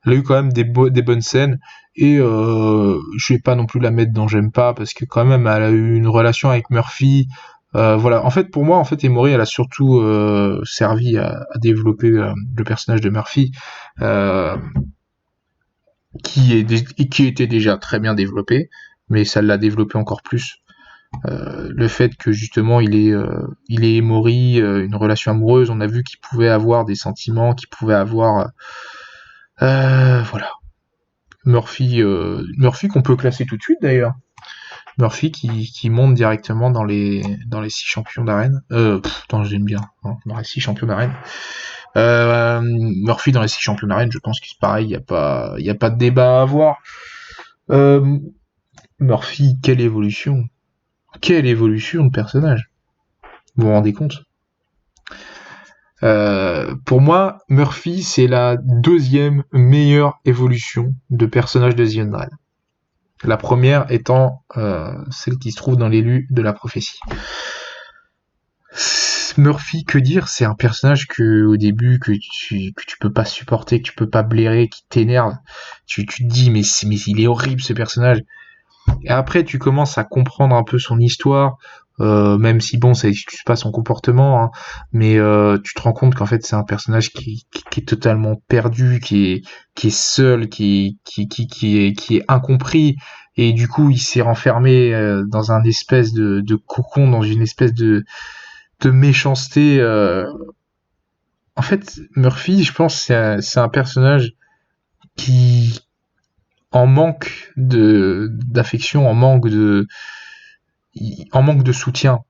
Speaker 1: elle a eu quand même des bonnes scènes, et je vais pas non plus la mettre dans j'aime pas, parce que quand même elle a eu une relation avec Murphy. Voilà, en fait pour moi, en fait Emory, elle a surtout servi à développer le personnage de Murphy, euh, qui était déjà très bien développé, mais ça l'a développé encore plus. Le fait que justement il est Emory, une relation amoureuse, on a vu qu'il pouvait avoir des sentiments, qu'il pouvait avoir, voilà. Murphy qu'on peut classer tout de suite d'ailleurs. Murphy qui monte directement dans les 6 champions d'arène. Attends, j'aime bien, hein, dans les 6 champions d'arène. Murphy dans les 6 champions d'arène, je pense que c'est pareil, il y a pas de débat à avoir. Euh, Murphy, quelle évolution de personnage. Vous vous rendez compte? Pour moi, Murphy, c'est la deuxième meilleure évolution de personnage de The Unreal. La première étant celle qui se trouve dans l'élu de la prophétie. Murphy, que dire? C'est un personnage que au début que tu peux pas supporter, que tu peux pas blairer, qui t'énerve. Tu te dis mais il est horrible ce personnage. Et après, tu commences à comprendre un peu son histoire, même si bon, ça excuse pas son comportement, hein, mais tu te rends compte qu'en fait, c'est un personnage qui est totalement perdu, qui est seul, qui est incompris, et du coup, il s'est renfermé dans un espèce de cocon, dans une espèce de méchanceté. En fait, Murphy, je pense, c'est un personnage qui en manque d'affection, en manque de soutien.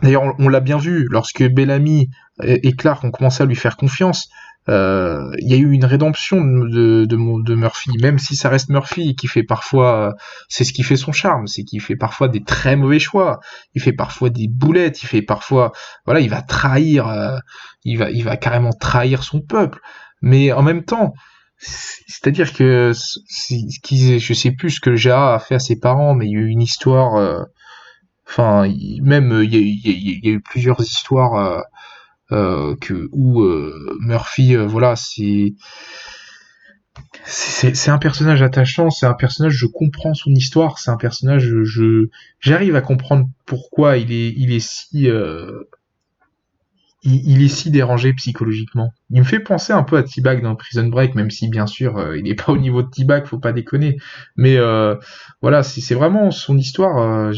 Speaker 1: D'ailleurs, on l'a bien vu lorsque Bellamy et Clark ont commencé à lui faire confiance. Il y a eu une rédemption de Murphy, même si ça reste Murphy qui fait parfois, c'est ce qui fait son charme, c'est qu'il fait parfois des très mauvais choix, il fait parfois des boulettes, il fait parfois, voilà, il va trahir, il va carrément trahir son peuple. Mais en même temps, c'est-à-dire que je sais plus ce que Gérard a fait à ses parents, mais il y a eu une histoire. Enfin, même il y a eu plusieurs histoires où Murphy, voilà, c'est un personnage attachant, c'est un personnage, je comprends son histoire, c'est un personnage, j'arrive à comprendre pourquoi il est si, il est si dérangé psychologiquement. Il me fait penser un peu à T-Bag dans Prison Break, même si bien sûr il est pas au niveau de T-Bag, faut pas déconner. Mais voilà, c'est vraiment son histoire.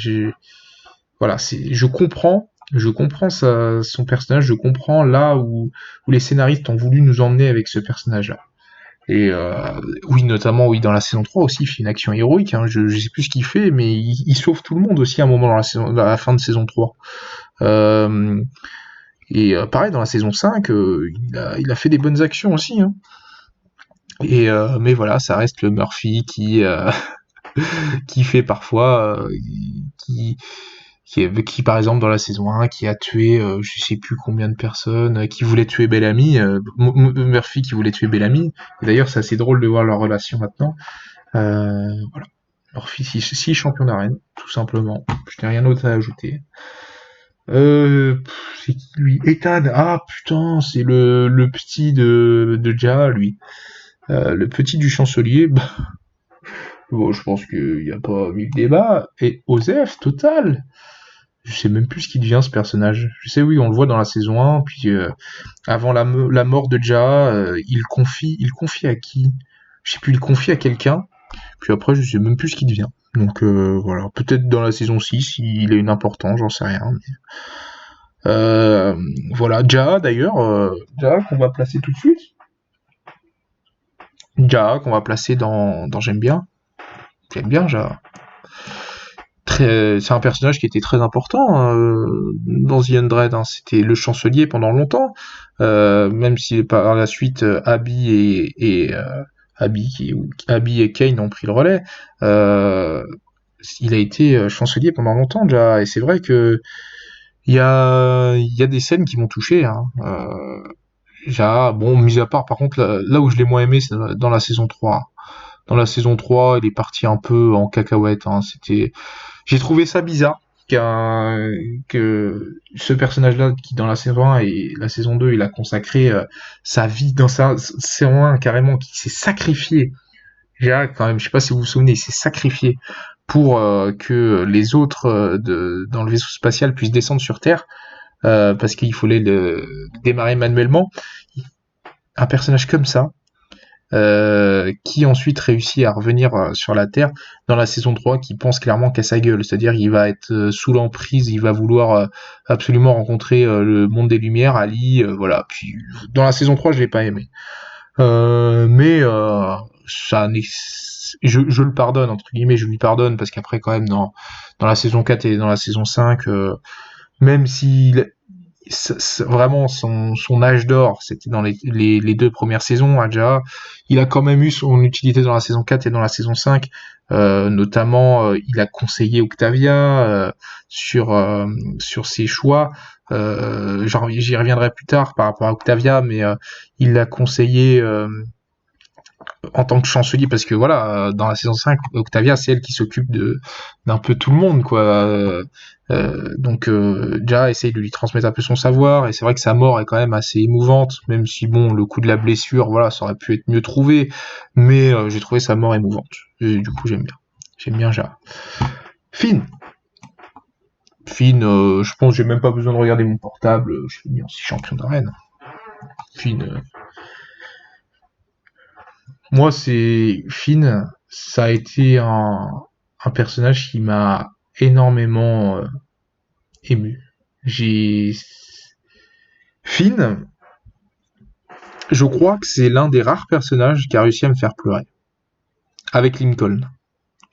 Speaker 1: Voilà, je comprends son personnage, je comprends là où les scénaristes ont voulu nous emmener avec ce personnage-là. Et oui, notamment oui dans la saison 3 aussi, il fait une action héroïque. Hein, je sais plus ce qu'il fait, mais il sauve tout le monde aussi à un moment dans la fin de saison 3. Euh, pareil, dans la saison 5, il a fait des bonnes actions aussi. Hein. Mais voilà, ça reste le Murphy qui fait parfois, qui, qui par exemple dans la saison 1, qui a tué je sais plus combien de personnes, qui voulait tuer Bellamy, Murphy qui voulait tuer Bellamy. Et d'ailleurs, c'est assez drôle de voir leur relation maintenant. Voilà. Murphy, si champion d'arène, tout simplement. Je n'ai rien d'autre à ajouter. C'est qui lui? Ethan. Ah putain, c'est le petit de Ja, lui. Le petit du chancelier. Bah, bon, je pense qu'il n'y a pas mille débat. Et Osef, total. Je sais même plus ce qui devient ce personnage. Je sais, oui, on le voit dans la saison 1, puis avant la mort de Ja, il confie à qui? Je sais plus, il confie à quelqu'un, puis après, je sais même plus ce qu'il devient. Donc voilà, peut-être dans la saison 6, il a une importance, j'en sais rien. Euh, voilà, Ja d'ailleurs, Ja qu'on va placer tout de suite. Ja qu'on va placer dans J'aime bien. J'aime bien Ja. C'est un personnage qui était très important dans The Undread. Hein. C'était le chancelier pendant longtemps, même si par la suite Abby et Kane ont pris le relais. Euh, il a été chancelier pendant longtemps déjà, et c'est vrai que il y a des scènes qui m'ont touché. Hein. Bon, mis à part par contre là où je l'ai moins aimé, c'est dans la saison 3. Dans la saison 3, il est parti un peu en cacahuète. Hein. J'ai trouvé ça bizarre que ce personnage-là, qui dans la saison 1 et la saison 2, il a consacré sa vie dans sa saison 1 carrément, qui s'est sacrifié. Quand même, je sais pas si vous vous souvenez, il s'est sacrifié pour que les autres dans le vaisseau spatial puissent descendre sur Terre, parce qu'il fallait le démarrer manuellement. Un personnage comme ça, qui ensuite réussit à revenir sur la Terre dans la saison 3, qui pense clairement qu'à sa gueule, c'est-à-dire il va être sous l'emprise, il va vouloir absolument rencontrer le monde des Lumières, Ali, voilà. Puis dans la saison 3, je l'ai pas aimé. Mais ça je le pardonne, entre guillemets, je lui pardonne, parce qu'après quand même dans la saison 4 et dans la saison 5, même s'il vraiment son âge d'or, c'était dans les deux premières saisons, Adja. Il a quand même eu son utilité dans la saison 4 et dans la saison 5. Notamment, il a conseillé Octavia sur ses choix. J'y reviendrai plus tard par rapport à Octavia, mais il l'a conseillé en tant que chancelier, parce que voilà, dans la saison 5, Octavia, c'est elle qui s'occupe d'un peu tout le monde, quoi. Donc, Ja essaye de lui transmettre un peu son savoir, et c'est vrai que sa mort est quand même assez émouvante, même si, bon, le coup de la blessure, voilà, ça aurait pu être mieux trouvé, mais j'ai trouvé sa mort émouvante. Et du coup, j'aime bien. J'aime bien Ja. Finn. Finn, je pense que j'ai même pas besoin de regarder mon portable, je suis mis en 6 champion d'arène. Finn, moi, c'est Finn, ça a été un personnage qui m'a énormément ému. J'ai Finn, je crois que c'est l'un des rares personnages qui a réussi à me faire pleurer. Avec Lincoln.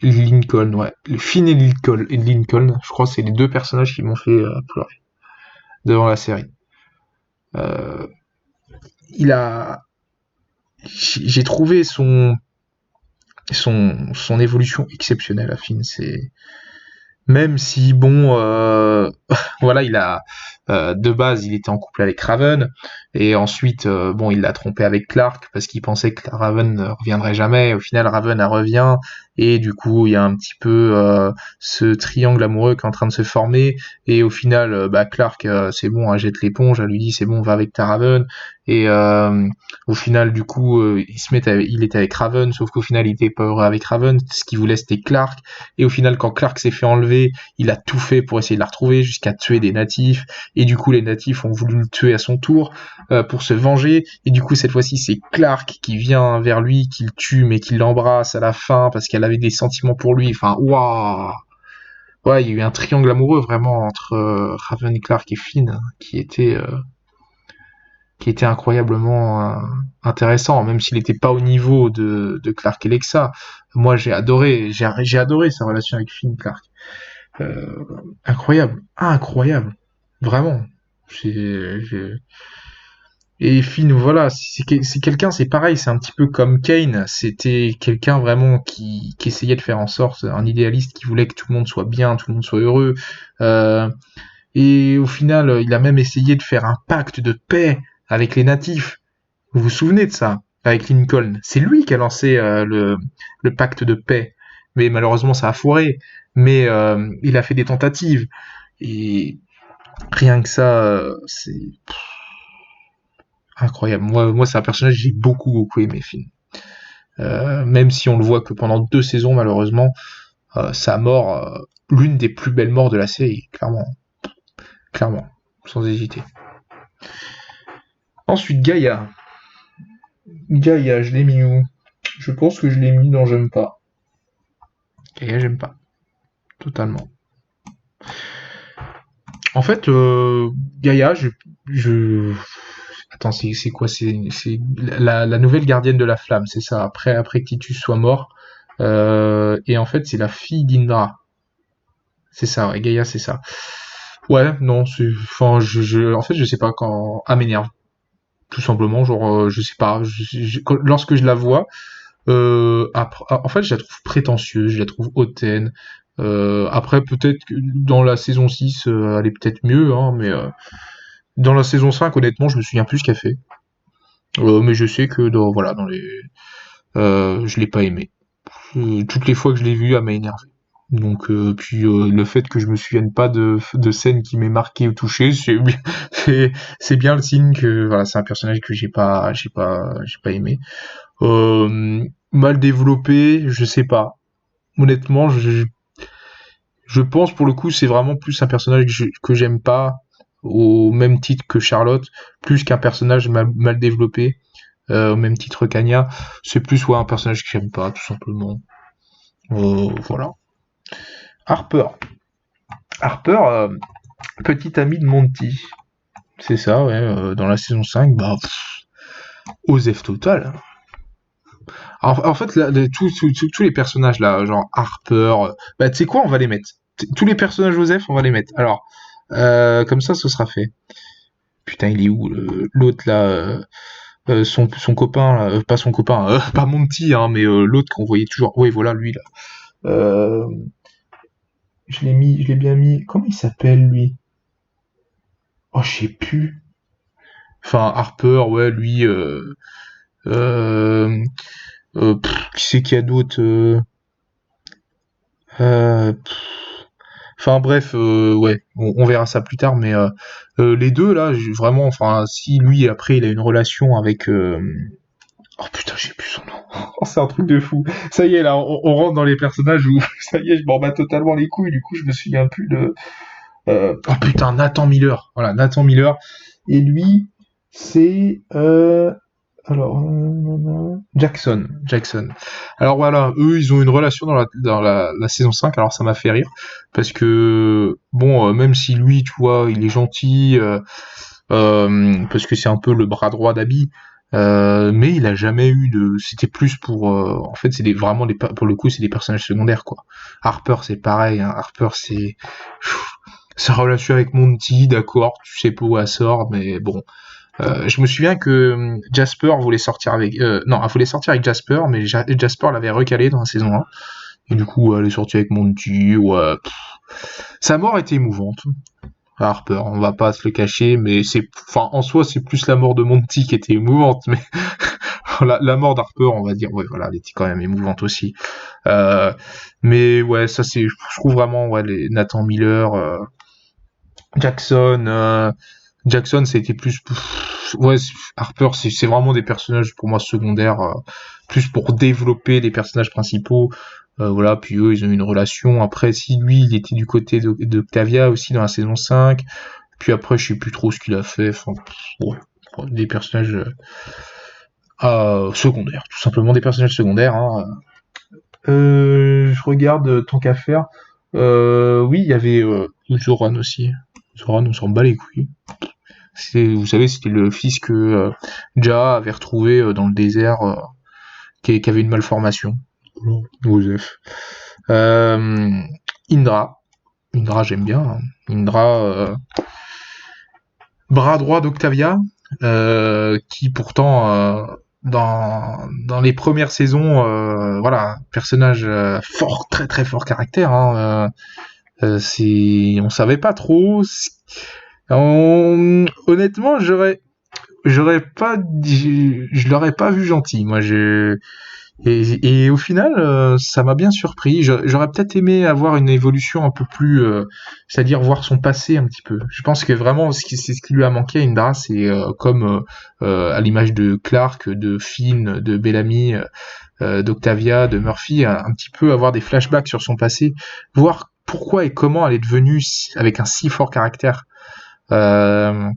Speaker 1: Lincoln, ouais. Finn et Lincoln, je crois que c'est les deux personnages qui m'ont fait pleurer devant la série. Euh, il a, j'ai trouvé son évolution exceptionnelle à Finn. C'est même si bon, voilà, il a de base, il était en couple avec Raven, et ensuite, bon, il l'a trompé avec Clark parce qu'il pensait que Raven ne reviendrait jamais. Au final, Raven elle revient, et du coup il y a un petit peu ce triangle amoureux qui est en train de se former, et au final Clark c'est bon, elle jette l'éponge, elle lui dit c'est bon, va avec ta Raven, et au final du coup il était avec Raven, sauf qu'au final il était pas heureux avec Raven, ce qu'il voulait c'était Clark, et au final quand Clark s'est fait enlever, il a tout fait pour essayer de la retrouver, jusqu'à tuer des natifs, et du coup les natifs ont voulu le tuer à son tour pour se venger, et du coup cette fois-ci c'est Clark qui vient vers lui, qui le tue mais qui l'embrasse à la fin parce qu'elle avait des sentiments pour lui, enfin waouh. Ouais, il y a eu un triangle amoureux vraiment entre Raven, Clark et Finn qui était incroyablement intéressant, même s'il n'était pas au niveau de Clark et Lexa. Moi j'ai adoré sa relation avec Finn Clark. Euh, incroyable, incroyable, vraiment. J'ai- Et Finn, voilà, c'est quelqu'un, c'est pareil, c'est un petit peu comme Kane, c'était quelqu'un vraiment qui essayait de faire en sorte, un idéaliste qui voulait que tout le monde soit bien, tout le monde soit heureux. Euh, et au final, il a même essayé de faire un pacte de paix avec les natifs. Vous vous souvenez de ça? Avec Lincoln. C'est lui qui a lancé le pacte de paix. Mais malheureusement, ça a foiré. Mais il a fait des tentatives. Et rien que ça, c'est incroyable. Moi c'est un personnage que j'ai beaucoup aimé, Finn. Même si on le voit que pendant 2 saisons, malheureusement, sa mort, l'une des plus belles morts de la série, clairement. Clairement, sans hésiter. Ensuite, Gaïa. Gaïa, je l'ai mis où? Je pense que je l'ai mis dans J'aime pas. Gaïa, j'aime pas. Totalement. En fait, Gaïa, je... Attends, c'est quoi? C'est la nouvelle gardienne de la flamme, c'est ça. Après que Titus soit mort. Et en fait, c'est la fille d'Indra. C'est ça, ouais, Gaïa, c'est ça. Ouais, non, c'est... Enfin, en fait, je sais pas quand... Ah, m'énerve. Tout simplement, genre, je sais pas. Lorsque je la vois, en fait, je la trouve prétentieuse, je la trouve hautaine. Après, peut-être que dans la saison 6, elle est peut-être mieux, hein, mais dans la saison 5, honnêtement, je me souviens plus ce qu'elle fait. Mais je sais que voilà, je l'ai pas aimé. Toutes les fois que je l'ai vue, elle m'a énervé. Donc, puis le fait que je me souvienne pas de scène qui m'ait marqué ou touché, c'est, c'est bien le signe que voilà, c'est un personnage que j'ai pas aimé. Mal développé, je sais pas. Honnêtement, je pense pour le coup c'est vraiment plus un personnage que j'aime pas au même titre que Charlotte, plus qu'un personnage mal développé, au même titre qu'Anya. C'est plus un personnage que j'aime pas tout simplement. Voilà. Harper. Harper, petit ami de Monty. C'est ça, ouais. Dans la saison 5, bah, Osef total. En fait, là, tous les personnages là, genre Harper, bah tu sais quoi, on va les mettre. Tous les personnages Osef, on va les mettre. Alors, comme ça, ce sera fait. Putain, il est où l'autre là son copain, là, pas son copain, pas Monty, hein, mais l'autre qu'on voyait toujours. Oui, voilà, lui là. Euh, je l'ai bien mis. Comment il s'appelle lui? Oh, je sais plus. Enfin, Harper, ouais, lui. Euh, qui c'est qu'il y a d'autre pff, Enfin bref, ouais, on verra ça plus tard, mais les deux là, vraiment, enfin, si lui après il a une relation avec, oh putain, j'ai plus son nom. Oh, c'est un truc de fou. Ça y est là, on rentre dans les personnages où ça y est, je m'en bats totalement les couilles. Du coup, je me souviens plus de. Oh putain, Nathan Miller. Voilà, Nathan Miller. Et lui, c'est alors, Jackson, Jackson. Alors voilà, eux, ils ont une relation dans la saison 5, alors ça m'a fait rire, parce que, bon, même si lui, tu vois, il est gentil, parce que c'est un peu le bras droit d'Abby, mais il a jamais eu de... C'était plus pour... en fait, vraiment, pour le coup, c'est des personnages secondaires, quoi. Harper, c'est pareil, hein. Harper, c'est... Sa relation avec Monty, d'accord, tu sais pas où elle sort, mais bon, je me souviens que Jasper voulait sortir avec... non, elle voulait sortir avec Jasper, mais Jasper l'avait recalé dans la saison 1. Et du coup, elle est sortie avec Monty. Ouais, sa mort était émouvante. Harper, on va pas se le cacher, mais enfin, en soi, c'est plus la mort de Monty qui était émouvante, mais la mort d'Harper, on va dire, ouais, voilà, elle était quand même émouvante aussi. Euh, mais ouais, ça c'est, je trouve vraiment, ouais, les Nathan Miller, Jackson, Jackson, c'était plus, ouais, Harper, c'est vraiment des personnages pour moi secondaires, plus pour développer des personnages principaux. Voilà, puis eux, ils ont une relation. Après, si lui, il était du côté d'Octavia aussi dans la saison 5. Puis après, je sais plus trop ce qu'il a fait. Enfin, ouais, des personnages secondaires, tout simplement des personnages secondaires. Hein. Je regarde tant qu'à faire. Oui, il y avait Zoran aussi. Zoran, on s'en bat les couilles. Vous savez, c'était le fils que Ja avait retrouvé dans le désert, qui avait une malformation. Joseph. Euh, Indra. Indra, j'aime bien. Hein. Indra, bras droit d'Octavia, qui pourtant, dans les premières saisons, voilà, personnage fort, très très fort caractère. Hein, on savait pas trop. Honnêtement, je l'aurais pas vu gentil. Moi, et au final, ça m'a bien surpris. J'aurais peut-être aimé avoir une évolution un peu plus, c'est-à-dire voir son passé un petit peu. Je pense que vraiment, c'est ce qui lui a manqué à Indra, c'est comme à l'image de Clark, de Finn, de Bellamy, d'Octavia, de Murphy, un petit peu avoir des flashbacks sur son passé, voir pourquoi et comment elle est devenue avec un si fort caractère. Euh,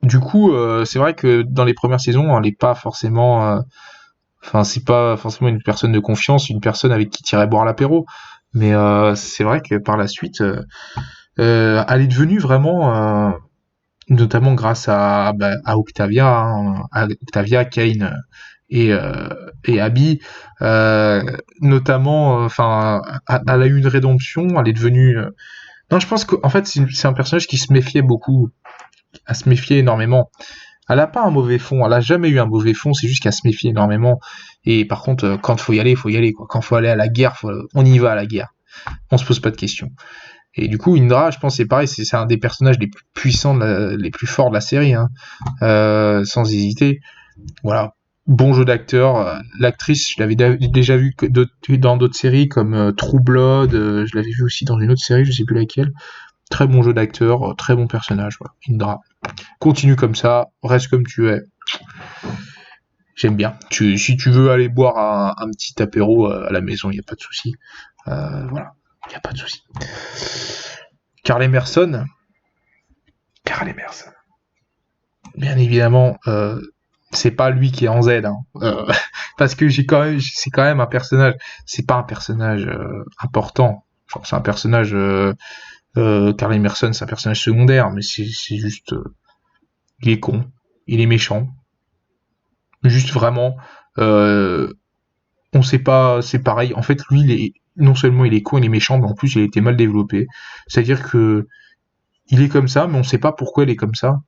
Speaker 1: du coup, c'est vrai que dans les premières saisons, elle n'est pas forcément enfin, c'est pas forcément une personne de confiance, une personne avec qui tirer boire l'apéro. Mais c'est vrai que par la suite, elle est devenue vraiment, notamment grâce à Octavia, hein, à Octavia, Kane et Abby, notamment, enfin, elle a eu une rédemption, elle est devenue. Non, je pense qu'en fait, c'est un personnage qui se méfiait beaucoup, elle se méfiait énormément. Elle a pas un mauvais fond, elle a jamais eu un mauvais fond, c'est juste qu'elle se méfie énormément. Et par contre, quand il faut y aller, quoi. Quand faut aller à la guerre, on y va à la guerre. On se pose pas de questions. Et du coup, Indra, je pense, c'est pareil, c'est un des personnages les plus puissants, les plus forts de la série, hein. Sans hésiter. Voilà. Bon jeu d'acteur. L'actrice, je l'avais déjà vu dans d'autres séries comme True Blood. Je l'avais vu aussi dans une autre série, je sais plus laquelle. Très bon jeu d'acteur, très bon personnage. Voilà. Indra. Continue comme ça, reste comme tu es. J'aime bien. Si tu veux aller boire un petit apéro à la maison, il n'y a pas de souci. Voilà, il n'y a pas de souci. Carl Emerson. Carl Emerson. Bien évidemment, c'est pas lui qui est en Z, hein. Parce que c'est quand même un personnage. C'est pas un personnage important. Genre, c'est un personnage. Carl Emerson, c'est un personnage secondaire, mais c'est juste. Il est con, il est méchant. Juste vraiment, euh, on sait pas, c'est pareil. En fait, lui, non seulement il est con, il est méchant, mais en plus il a été mal développé. C'est-à-dire que il est comme ça, mais on sait pas pourquoi il est comme ça.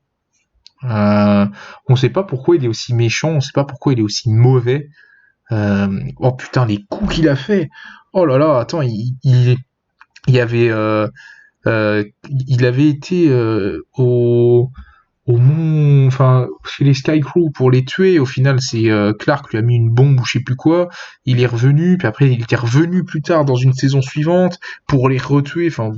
Speaker 1: Euh, on sait pas pourquoi il est aussi méchant, on sait pas pourquoi il est aussi mauvais. Oh putain, les coups qu'il a fait. Oh là là, attends, il y avait, il avait été au mont, enfin, chez les Sky Crew pour les tuer. Au final, c'est Clark lui a mis une bombe ou je sais plus quoi. Il est revenu, puis après il était revenu plus tard dans une saison suivante pour les retuer. Enfin,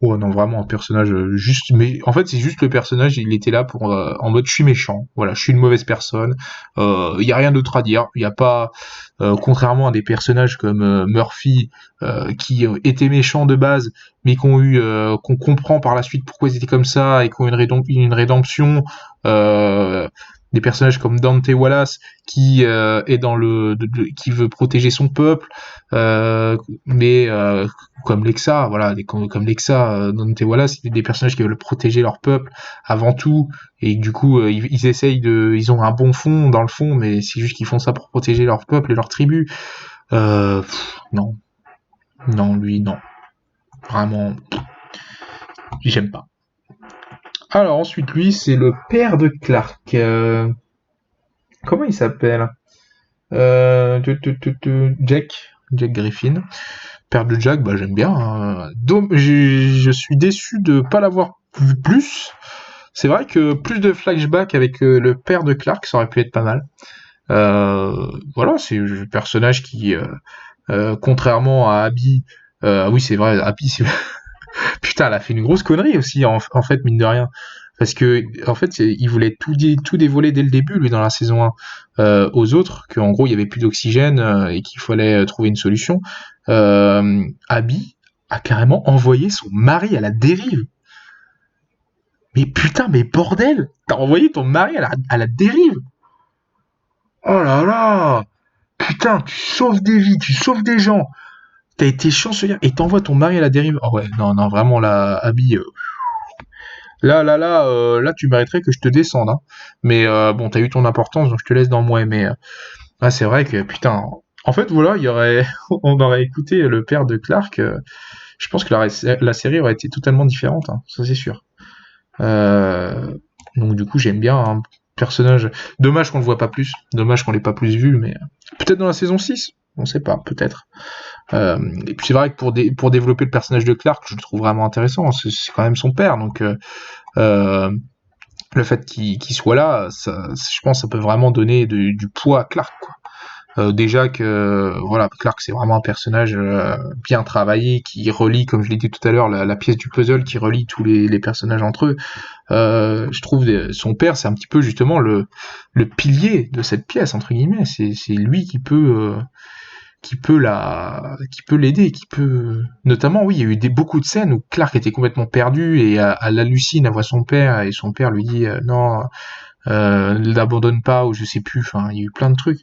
Speaker 1: oh non, vraiment un personnage juste. Mais en fait, c'est juste le personnage. Il était là pour en mode je suis méchant. Voilà, je suis une mauvaise personne. Il y a rien d'autre à dire. Il y a pas, contrairement à des personnages comme Murphy qui étaient méchants de base, mais qu'on comprend par la suite pourquoi ils étaient comme ça et qui ont une rédemption. Des personnages comme Dante Wallace qui est qui veut protéger son peuple, mais comme Lexa, voilà, comme Lexa, Dante Wallace, c'est des personnages qui veulent protéger leur peuple avant tout, et du coup, ils essayent ils ont un bon fond dans le fond, mais c'est juste qu'ils font ça pour protéger leur peuple et leur tribu. Non, non, lui, non, vraiment, j'aime pas. Alors ensuite, lui, c'est le père de Clark. Comment il s'appelle Jack. Jack Griffin. Père de Jack, bah j'aime bien. Hein. Je suis déçu de pas l'avoir vu plus. C'est vrai que plus de flashbacks avec le père de Clark, ça aurait pu être pas mal. Voilà, c'est le personnage qui, contrairement à Abby, oui c'est vrai, Abby, putain, elle a fait une grosse connerie aussi, en fait, mine de rien. Parce que, en fait, il voulait tout dévoiler dès le début, lui, dans la saison 1, aux autres, qu'en gros, il y avait plus d'oxygène et qu'il fallait trouver une solution. Abby a carrément envoyé son mari à la dérive. Mais putain, mais bordel! T'as envoyé ton mari à la dérive! Oh là là! Putain, tu sauves des vies, tu sauves des gens! T'as été chancelière et t'envoies ton mari à la dérive. Oh ouais, non, non, vraiment, là, Abby, là, tu mériterais que je te descende, hein. Mais bon, t'as eu ton importance, donc je te laisse dans le moins. Mais ouais, c'est vrai que putain. En fait, voilà, on aurait écouté le père de Clark. Je pense que la série aurait été totalement différente, hein, ça c'est sûr. Euh, donc du coup, j'aime bien un personnage. Dommage qu'on le voit pas plus. Dommage qu'on l'ait pas plus vu, mais peut-être dans la saison 6. On sait pas, peut-être. Et puis c'est vrai que pour développer le personnage de Clark, je le trouve vraiment intéressant. C'est quand même son père, donc euh, le fait qu'il soit là, je pense que ça peut vraiment donner du poids à Clark, quoi. Déjà que voilà, Clark c'est vraiment un personnage bien travaillé qui relie, comme je l'ai dit tout à l'heure, la pièce du puzzle qui relie tous les personnages entre eux. Je trouve son père c'est un petit peu justement le pilier de cette pièce entre guillemets. C'est lui qui peut l'aider, qui peut notamment oui il y a eu beaucoup de scènes où Clark était complètement perdu et elle hallucine à voir son père et son père lui dit non ne l'abandonne pas ou je sais plus, enfin il y a eu plein de trucs.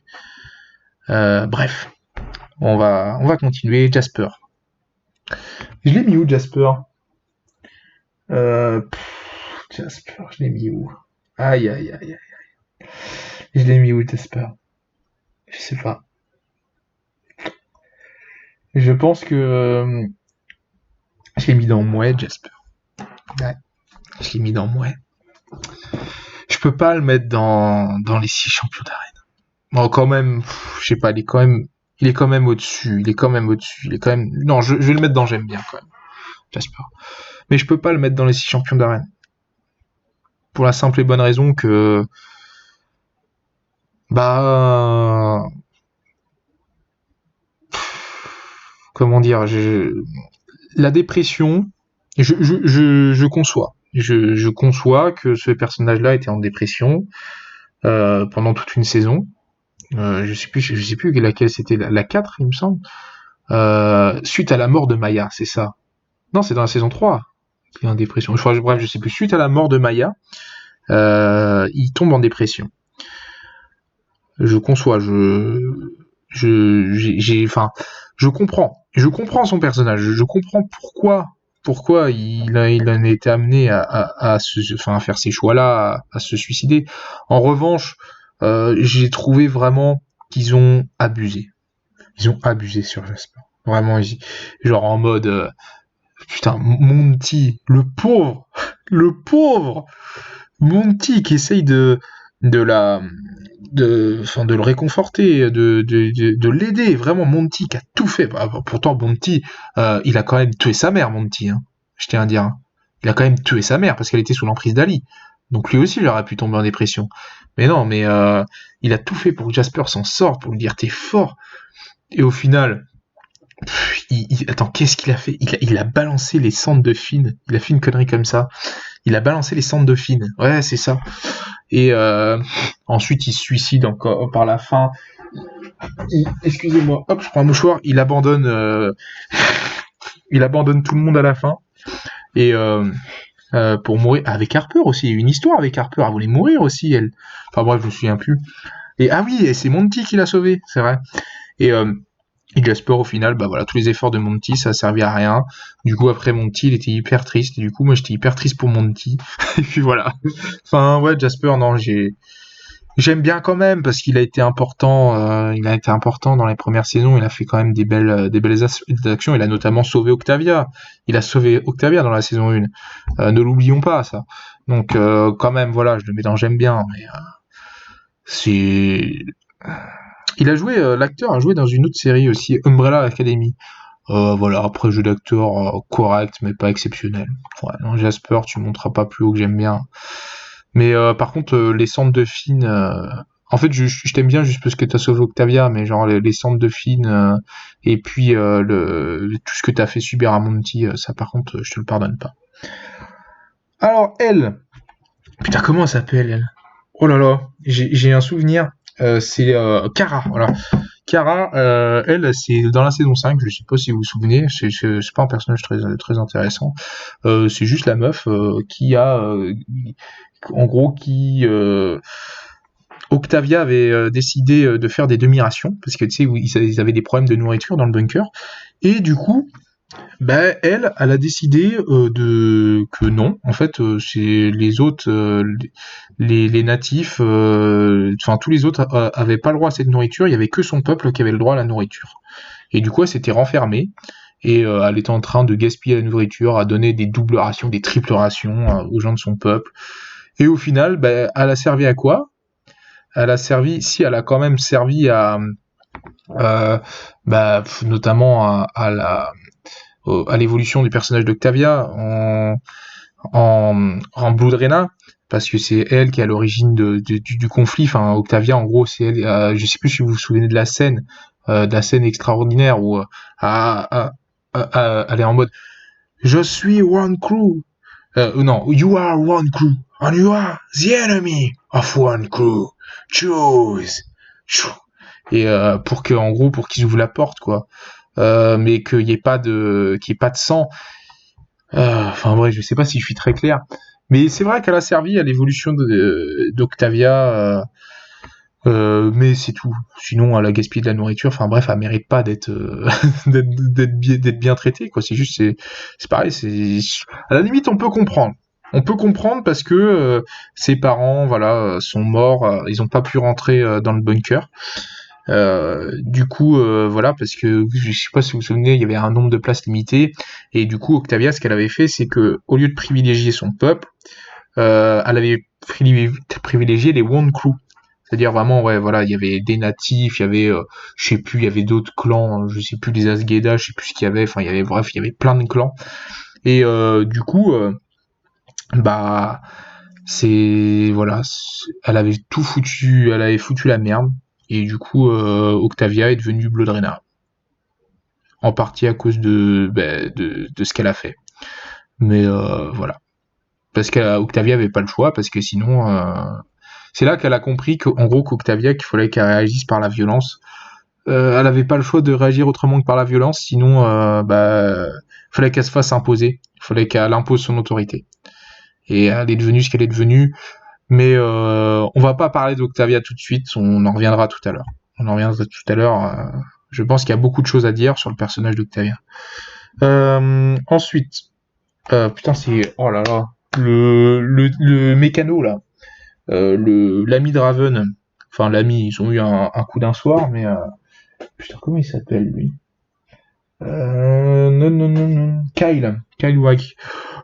Speaker 1: Bref, on va continuer. Jasper, je l'ai mis où Jasper? Jasper, je l'ai mis où? Aïe aïe aïe aïe, je l'ai mis où Jasper? Je sais pas, je pense que je l'ai mis dans Mouais Jasper. Ouais, je l'ai mis dans Mouais. Je peux pas le mettre dans les 6 champions d'arène. Bon, quand même, je sais pas, il est quand même au-dessus. Il est quand même au-dessus. Il est quand même. Non, je vais le mettre dans j'aime bien quand même, Jasper. Mais je peux pas le mettre dans les 6 champions d'arène. Pour la simple et bonne raison que, bah, comment dire, la dépression, je conçois. Je conçois que ce personnage-là était en dépression pendant toute une saison. Je sais plus laquelle c'était, la 4, il me semble. Suite à la mort de Maya, c'est ça. Non, c'est dans la saison 3 qu'il est en dépression. Bref, je sais plus. Suite à la mort de Maya, il tombe en dépression. Je conçois, enfin, je comprends son personnage, je comprends pourquoi il en a été amené à faire ces choix-là, à se suicider. En revanche, j'ai trouvé vraiment qu'ils ont abusé. Ils ont abusé sur Jasper. Vraiment, genre en mode, putain, Monty, le pauvre Monty qui essaye de la, enfin, de le réconforter, de l'aider. Vraiment, Monty qui a tout fait. Bah, pourtant, Monty, il a quand même tué sa mère, Monty. Hein, je tiens à dire. Hein. Il a quand même tué sa mère parce qu'elle était sous l'emprise d'Ali. Donc lui aussi, il aurait pu tomber en dépression. Mais non, mais il a tout fait pour que Jasper s'en sorte, pour lui dire t'es fort. Et au final, attends, qu'est-ce qu'il a fait il a balancé les cendres de Finn. Il a fait une connerie comme ça. Il a balancé les cendres de Finn. Ouais, c'est ça. Et ensuite, il se suicide encore par la fin. Excusez-moi. Hop, je prends un mouchoir. Il abandonne tout le monde à la fin. Et pour mourir avec Harper aussi. Il y a eu une histoire avec Harper. Elle voulait mourir aussi, elle. Enfin bref, je me souviens plus. Et ah oui, c'est Monty qui l'a sauvé, c'est vrai. Et Jasper, au final, bah voilà, tous les efforts de Monty, ça a servi à rien. Du coup, après Monty, il était hyper triste. Et du coup, moi, j'étais hyper triste pour Monty. Et puis voilà. Enfin, ouais, Jasper, non, j'aime bien quand même parce qu'il a été important. Il a été important dans les premières saisons. Il a fait quand même des belles actions. Il a notamment sauvé Octavia. Il a sauvé Octavia dans la saison 1. Ne l'oublions pas, ça. Donc, quand même, voilà, je le mets dans j'aime bien. Mais c'est L'acteur a joué dans une autre série aussi, Umbrella Academy. Voilà, après jeu d'acteur correct, mais pas exceptionnel. Ouais, non, Jasper, tu montreras pas plus haut que j'aime bien. Mais par contre, les centres de Finn, en fait, je t'aime bien juste parce que t'as sauvé Octavia, mais genre les centres de Finn et puis tout ce que t'as fait subir à Monty, ça par contre, je te le pardonne pas. Alors elle, putain, comment elle s'appelle elle? Oh là là, j'ai un souvenir. C'est Kara, voilà. Kara, elle, c'est dans la saison 5, je sais pas si vous vous souvenez, c'est pas un personnage très intéressant. C'est juste la meuf qui a, en gros, Octavia avait décidé de faire des demi-rations, parce que tu sais, ils avaient des problèmes de nourriture dans le bunker. Et du coup, ben elle a décidé que non, en fait, c'est les autres, les natifs, enfin tous les autres avaient pas le droit à cette nourriture. Il y avait que son peuple qui avait le droit à la nourriture. Et du coup, elle s'était renfermée et elle était en train de gaspiller la nourriture, à donner des doubles rations, des triples rations aux gens de son peuple. Et au final, ben, elle a servi à quoi? Elle a servi, si elle a quand même servi euh, bah, notamment à l'évolution du personnage d'Octavia en Blood Reyna, parce que c'est elle qui est à l'origine du conflit. Enfin, Octavia, en gros, c'est elle. Je sais plus si vous vous souvenez de la scène extraordinaire où elle est en mode je suis one crew. Non, you are one crew and you are the enemy of one crew. Choose. Et pour que, en gros, pour qu'ils ouvrent la porte, quoi. Mais qu'il y ait pas de sang. Enfin bref, je sais pas si je suis très clair, mais c'est vrai qu'elle a servi à l'évolution d'Octavia, mais c'est tout. Sinon, elle a gaspillé de la nourriture. Enfin bref, elle mérite pas d'être d'être bien traitée, quoi. C'est juste, c'est pareil. C'est à la limite, on peut comprendre. On peut comprendre parce que ses parents, voilà, sont morts. Ils ont pas pu rentrer dans le bunker. Du coup, voilà, parce que je sais pas si vous vous souvenez, il y avait un nombre de places limité, et du coup, Octavia, ce qu'elle avait fait, c'est que au lieu de privilégier son peuple, elle avait privilégié les One Crew. C'est-à-dire vraiment, ouais, voilà, il y avait des natifs, il y avait, je sais plus, il y avait d'autres clans, je sais plus, les Asgeda, je sais plus ce qu'il y avait, enfin, il y avait, bref, il y avait plein de clans. Et du coup, bah, voilà, elle avait foutu la merde. Et du coup, Octavia est devenue Blood Reyna. En partie à cause de ce qu'elle a fait. Mais voilà. Parce qu'Octavia avait pas le choix, parce que sinon, c'est là qu'elle a compris qu'en gros, qu'Octavia, qu'il fallait qu'elle réagisse par la violence. Elle avait pas le choix de réagir autrement que par la violence, sinon, fallait qu'elle se fasse imposer. Il fallait qu'elle impose son autorité. Et elle est devenue ce qu'elle est devenue. Mais on va pas parler d'Octavia tout de suite, on en reviendra tout à l'heure. Je pense qu'il y a beaucoup de choses à dire sur le personnage d'Octavia. Ensuite, putain, c'est... Oh là là. Le mécano, là. L'ami de Raven. Enfin, l'ami, ils ont eu un coup d'un soir, mais... Putain, comment il s'appelle, lui? Non. Kyle Wack.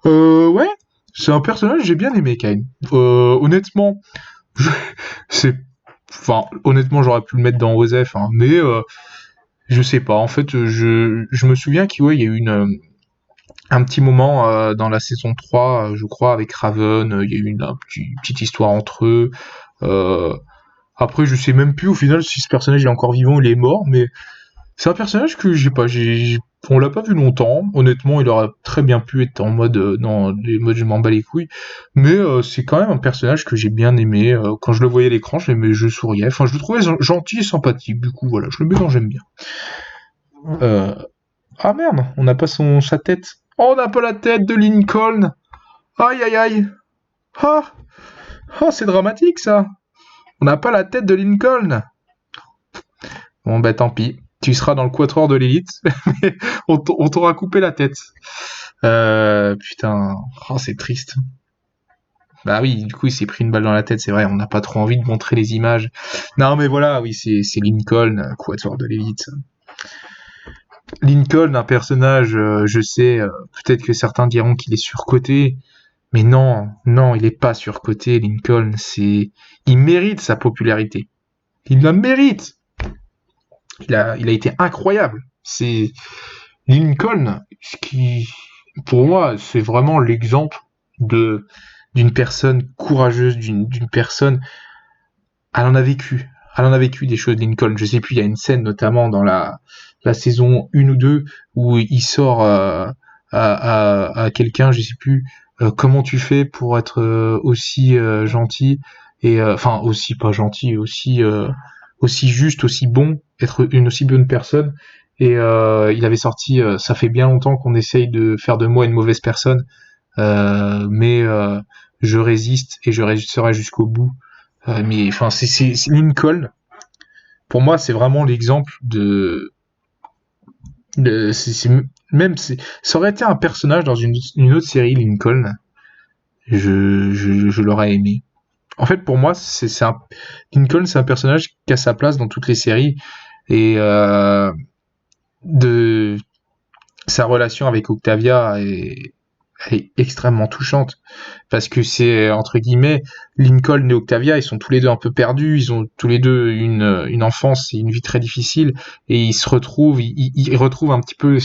Speaker 1: Ouais, c'est un personnage que j'ai bien aimé, Kyle. Honnêtement, c'est... Enfin, honnêtement, j'aurais pu le mettre dans Osef, hein, mais je sais pas. En fait, je me souviens qu'il y a eu un petit moment dans la saison 3, je crois, avec Raven. Il y a eu une petite histoire entre eux. Euh, Après, je sais même plus au final si ce personnage est encore vivant ou il est mort, mais c'est un personnage que on l'a pas vu longtemps. Honnêtement, il aurait très bien pu être en mode non, les modes je m'en bats les couilles. Mais c'est quand même un personnage que j'ai bien aimé. Quand je le voyais à l'écran, je souriais. Enfin, je le trouvais gentil et sympathique. Du coup, voilà, je le mets dans j'aime bien. Euh, Ah merde, on n'a pas sa tête. Oh, on n'a pas la tête de Lincoln. Aïe aïe aïe. Ah, c'est dramatique ça. On n'a pas la tête de Lincoln. Bon bah tant pis. Tu seras dans le quatuor de l'élite. On t'aura coupé la tête. Putain. Oh, c'est triste. Bah oui, du coup, il s'est pris une balle dans la tête, c'est vrai, on n'a pas trop envie de montrer les images. Non, mais voilà, oui, c'est Lincoln, quatuor de l'élite. Lincoln, un personnage, je sais, peut-être que certains diront qu'il est surcoté, mais non, il est pas surcoté, Lincoln, il mérite sa popularité. Il la mérite! Il a été incroyable. C'est Lincoln, ce qui, pour moi, c'est vraiment l'exemple de d'une personne courageuse, d'une personne. Elle en a vécu. Elle en a vécu des choses, Lincoln. Je sais plus, il y a une scène notamment dans la saison 1 ou 2 où il sort à quelqu'un, je sais plus, comment tu fais pour être aussi gentil et enfin aussi pas gentil, aussi juste, aussi bon, être une aussi bonne personne. Et il avait sorti, ça fait bien longtemps qu'on essaye de faire de moi une mauvaise personne, mais je résiste et je résisterai jusqu'au bout. Mais enfin, c'est Lincoln. Pour moi, c'est vraiment l'exemple même ça aurait été un personnage dans une autre série, Lincoln. Je l'aurais aimé. En fait, pour moi, Lincoln, c'est un personnage qui a sa place dans toutes les séries et de sa relation avec Octavia est extrêmement touchante parce que c'est entre guillemets Lincoln et Octavia, ils sont tous les deux un peu perdus, ils ont tous les deux une enfance et une vie très difficile et ils se retrouvent, ils retrouvent un petit peu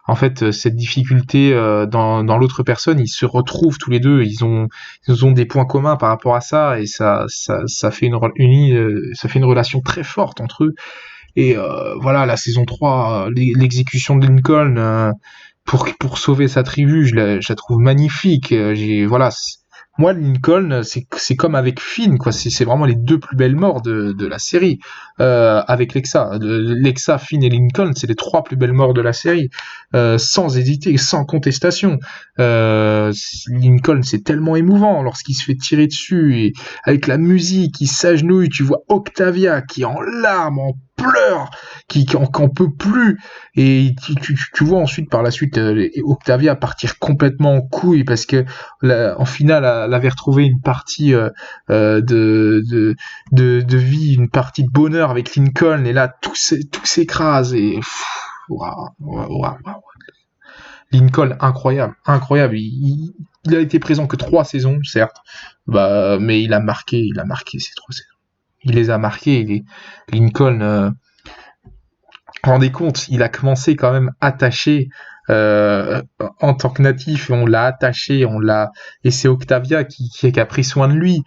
Speaker 1: en fait cette difficulté dans l'autre personne, ils se retrouvent tous les deux, ils ont des points communs par rapport à ça et ça fait ça fait une relation très forte entre eux et voilà, la saison 3, l'exécution de Lincoln pour sauver sa tribu, je la trouve magnifique. Voilà, moi Lincoln, c'est comme avec Finn, quoi. C'est vraiment les deux plus belles morts de la série. Avec Lexa, Lexa, Finn et Lincoln, c'est les trois plus belles morts de la série, sans hésiter, sans contestation. Lincoln, c'est tellement émouvant lorsqu'il se fait tirer dessus et avec la musique, il s'agenouille, tu vois Octavia qui est en larmes, en pleurs, qui en peut plus. Et tu vois ensuite, par la suite, Octavia partir complètement en couille parce que, en finale, elle avait retrouvé une partie de vie, une partie de bonheur avec Lincoln. Et là, tout s'écrase. Et waouh, waouh, waouh. Lincoln, incroyable, incroyable. Il a été présent que 3 saisons, certes, bah, mais il a marqué ces 3 saisons. Il les a marqués. Lincoln, rendez compte, il a commencé quand même attaché en tant que natif, et on l'a attaché, et c'est Octavia qui a pris soin de lui.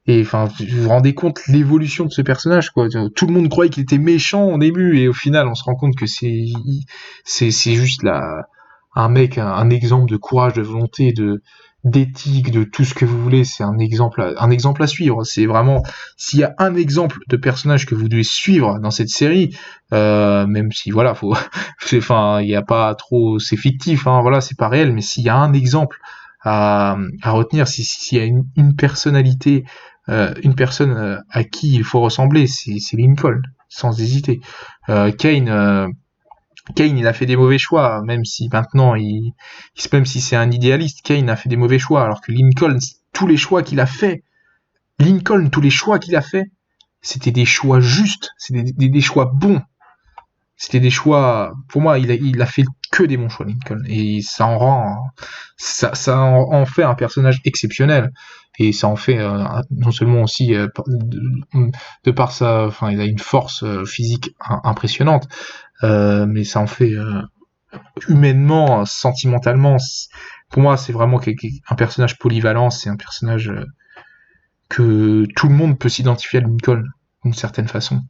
Speaker 1: Et enfin, vous vous rendez compte l'évolution de ce personnage, quoi. Tout le monde croyait qu'il était méchant au début, et au final, on se rend compte que c'est juste un mec, un exemple de courage, de volonté, d'éthique, de tout ce que vous voulez. C'est un exemple à suivre. C'est vraiment, s'il y a un exemple de personnage que vous devez suivre dans cette série, même si voilà, enfin, il y a pas trop, c'est fictif, hein, voilà, c'est pas réel, mais s'il y a un exemple à retenir, s'il y a une personnalité, une personne à qui il faut ressembler, c'est Lincoln, sans hésiter. Kane, il a fait des mauvais choix, même si maintenant, même si c'est un idéaliste, Kane a fait des mauvais choix, alors que tous les choix qu'il a fait, tous les choix qu'il a fait, c'était des choix justes, c'était des choix bons. C'était des choix, pour moi, il a fait que des bons choix, Lincoln. Et ça en fait un personnage exceptionnel. Et ça en fait, non seulement aussi, de par enfin, il a une force physique impressionnante, mais ça en fait, humainement, sentimentalement, pour moi, c'est vraiment un personnage polyvalent, c'est un personnage que tout le monde peut s'identifier à Lincoln, d'une certaine façon.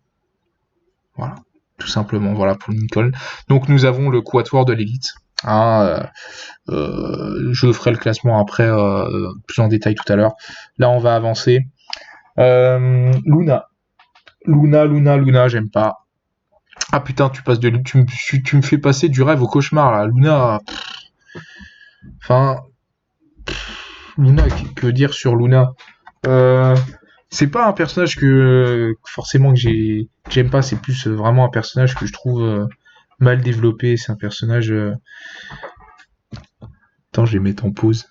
Speaker 1: Voilà, tout simplement, voilà pour Lincoln. Donc nous avons le quatuor de l'élite. Hein, je ferai le classement après, plus en détail tout à l'heure. Là, on va avancer. Luna. Luna, j'aime pas. Ah putain, tu me fais passer du rêve au cauchemar là. Luna. Enfin, Luna, que dire sur Luna? Euh, c'est pas un personnage que forcément que j'aime pas, c'est plus vraiment un personnage que je trouve mal développé. C'est un personnage. Attends, je vais mettre en pause.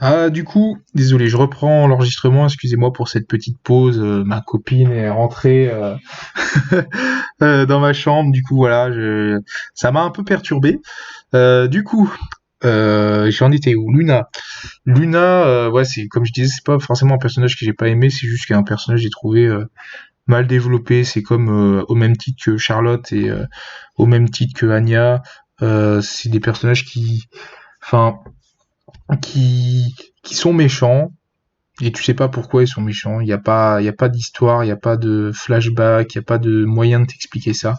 Speaker 1: Ah, du coup, désolé, je reprends l'enregistrement, excusez-moi pour cette petite pause, ma copine est rentrée dans ma chambre, du coup voilà, ça m'a un peu perturbé. Du coup, j'en étais où? Luna. Luna, ouais, c'est comme je disais, c'est pas forcément un personnage que j'ai pas aimé, c'est juste qu'un personnage que j'ai trouvé mal développé, c'est comme au même titre que Charlotte et au même titre que Anya, c'est des personnages enfin, qui sont méchants, et tu sais pas pourquoi ils sont méchants. Il y a pas d'histoire, il y a pas de flashback, il y a pas de moyen de t'expliquer ça.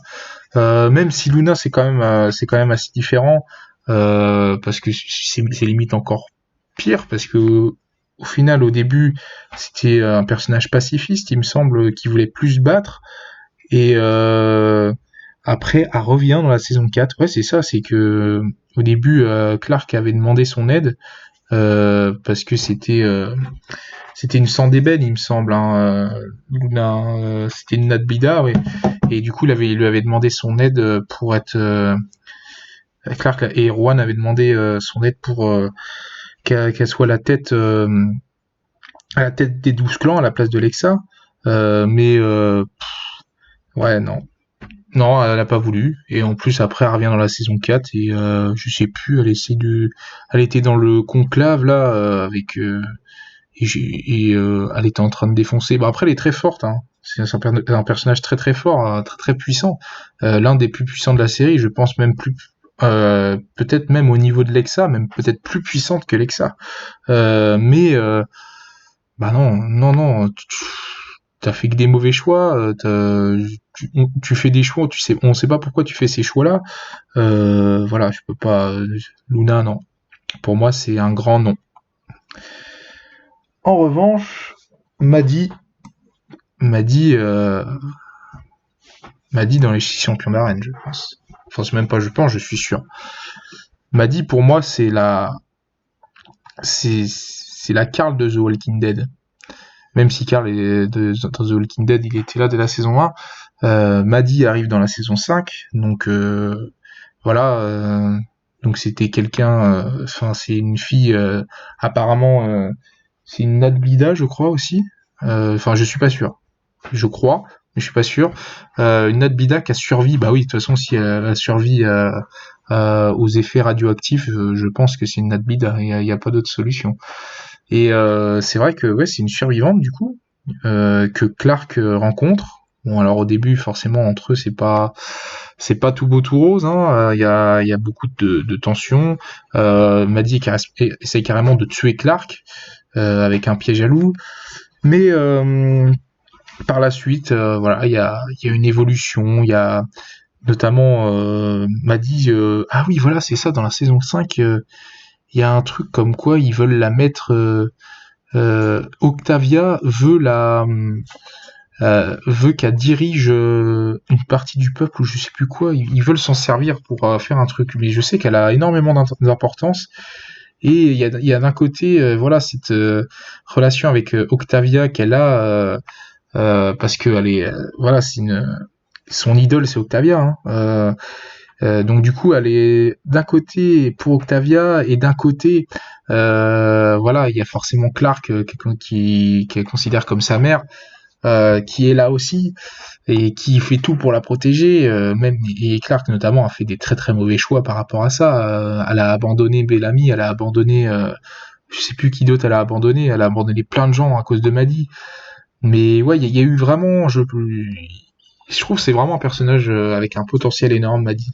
Speaker 1: Même si Luna c'est quand même assez différent, parce que c'est limite encore pire, parce que au final, au début, c'était un personnage pacifiste, il me semble, qui voulait plus se battre, et après, elle revient dans la saison 4. Ouais, c'est ça, c'est que au début, Clark avait demandé son aide, parce que c'était une sang d'ébène, il me semble, hein, Luna, c'était une Nat Bida, ouais. Et du coup, il lui avait demandé son aide pour être. Clark et Rowan avaient demandé son aide pour qu'elle soit à la tête des 12 clans à la place de Lexa. Mais ouais, non. Non, elle a pas voulu. Et en plus, après, elle revient dans la saison 4 et je sais plus, elle était dans le conclave là avec et elle était en train de défoncer. Bah après, elle est très forte, hein. C'est un personnage très très fort, très très puissant. L'un des plus puissants de la série, je pense même plus, peut-être même au niveau de Lexa, même peut-être plus puissante que Lexa. Mais bah non, non, non, t'as fait que des mauvais choix. Tu fais des choix, on sait pas pourquoi tu fais ces choix-là. Voilà, je peux pas. Luna, non. Pour moi, c'est un grand non. En revanche, Maddy, Maddy, Maddy dans les 6 champions d'arène, je pense. Enfin, c'est même pas je pense, je suis sûr. Maddy, pour moi, c'est la Carl de The Walking Dead. Même si Carl dans The Walking Dead, il était là dès la saison 1. Maddy arrive dans la saison 5, donc voilà. Donc c'était quelqu'un, enfin c'est une fille, apparemment, c'est une Nat Blida, je crois aussi. Enfin, je suis pas sûr. Je crois, mais je suis pas sûr. Une Nat Bida qui a survécu, bah oui, de toute façon, si elle a survécu aux effets radioactifs, je pense que c'est une Nat Bida, il y a pas d'autre solution. Et c'est vrai que ouais, c'est une survivante du coup, que Clark rencontre. Bon, alors au début, forcément, entre eux, c'est pas tout beau tout rose, hein. Il y a beaucoup de tensions. Maddy essaye carrément de tuer Clark avec un piège à loup. Mais par la suite, voilà, il y a une évolution, il y a notamment Maddy, ah oui, voilà, c'est ça, dans la saison 5, il y a un truc comme quoi ils veulent la mettre, Octavia veut qu'elle dirige une partie du peuple ou je sais plus quoi, ils veulent s'en servir pour faire un truc, mais je sais qu'elle a énormément d'importance. Et il y a d'un côté, voilà, cette relation avec Octavia qu'elle a, parce que elle est, voilà, son idole, c'est Octavia, hein. Donc du coup, elle est d'un côté pour Octavia et d'un côté, voilà, il y a forcément Clark qu'elle considère comme sa mère, qui est là aussi et qui fait tout pour la protéger. Même et Clark notamment a fait des très très mauvais choix par rapport à ça. Elle a abandonné Bellamy, elle a abandonné, je sais plus qui d'autre elle a abandonné plein de gens à cause de Maddy. Mais ouais, il y a eu vraiment, je trouve que c'est vraiment un personnage avec un potentiel énorme, Maddy.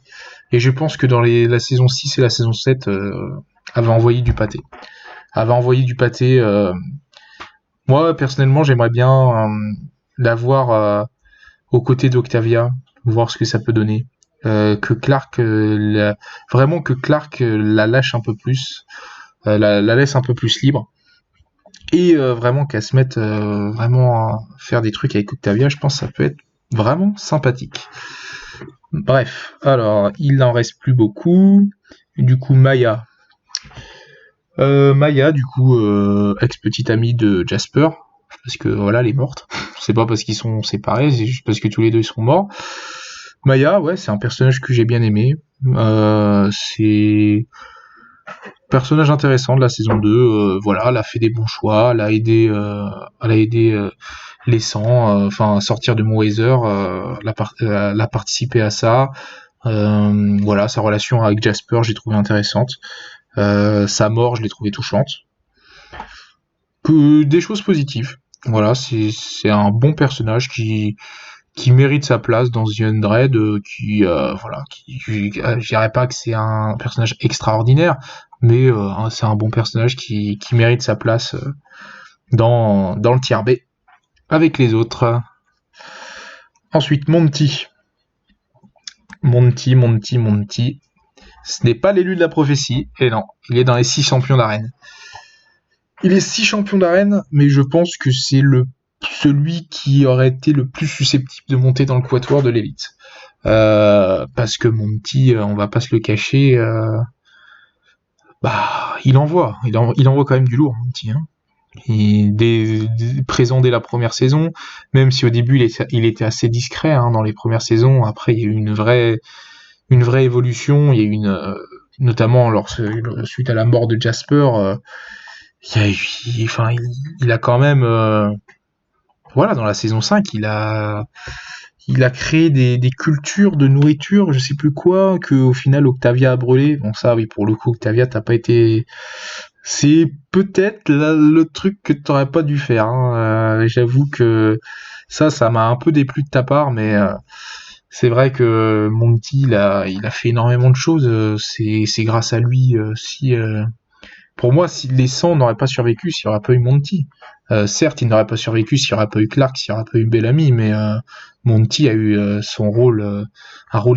Speaker 1: Et je pense que dans la saison 6 et la saison 7, elle va envoyer du pâté. Elle va envoyer du pâté. Moi, personnellement, j'aimerais bien la voir aux côtés d'Octavia, voir ce que ça peut donner. Que Clark, vraiment que Clark la lâche un peu plus, la laisse un peu plus libre. Et vraiment qu'elle se mette vraiment à faire des trucs avec Octavia, je pense que ça peut être vraiment sympathique. Bref, alors il n'en reste plus beaucoup. Du coup, Maya. Maya, du coup, ex-petite amie de Jasper, parce que voilà, elle est morte. C'est pas parce qu'ils sont séparés, c'est juste parce que tous les deux ils sont morts. Maya, ouais, c'est un personnage que j'ai bien aimé. C'est personnage intéressant de la saison 2. Voilà, elle a fait des bons choix, elle a aidé les 100, enfin sortir de Moiser, elle a participé à ça. Voilà, sa relation avec Jasper, j'ai trouvé intéressante. Sa mort, je l'ai trouvée touchante. Que des choses positives. Voilà, c'est un bon personnage qui mérite sa place dans The Undead, je dirais pas que c'est un personnage extraordinaire, mais c'est un bon personnage qui mérite sa place dans le tier B avec les autres. Ensuite, Monty. Monty. Ce n'est pas l'élu de la prophétie, et non, il est dans les 6 champions d'arène. Il est 6 champions d'arène, mais je pense que c'est celui qui aurait été le plus susceptible de monter dans le quatuor de l'élite. Parce que Monty, on va pas se le cacher, il envoie quand même du lourd, Monty. Hein. Présent dès la première saison, même si au début il était assez discret hein, dans les premières saisons. Après, il y a eu une vraie évolution. Il y a eu notamment suite à la mort de Jasper, il a quand même, voilà, dans la saison 5, il a créé des cultures de nourriture, je sais plus quoi, que au final Octavia a brûlé. Bon ça, oui, pour le coup, Octavia, t'as pas été. C'est peut-être le truc que t'aurais pas dû faire. Hein. J'avoue que ça m'a un peu déplu de ta part, mais c'est vrai que Monty, il a fait énormément de choses. C'est grâce à lui si. Pour moi, si les 100 n'auraient pas survécu, s'il n'y aurait pas eu Monty. Certes, il n'aurait pas survécu s'il n'y aurait pas eu Clark, s'il n'y aurait pas eu Bellamy, mais Monty a eu un rôle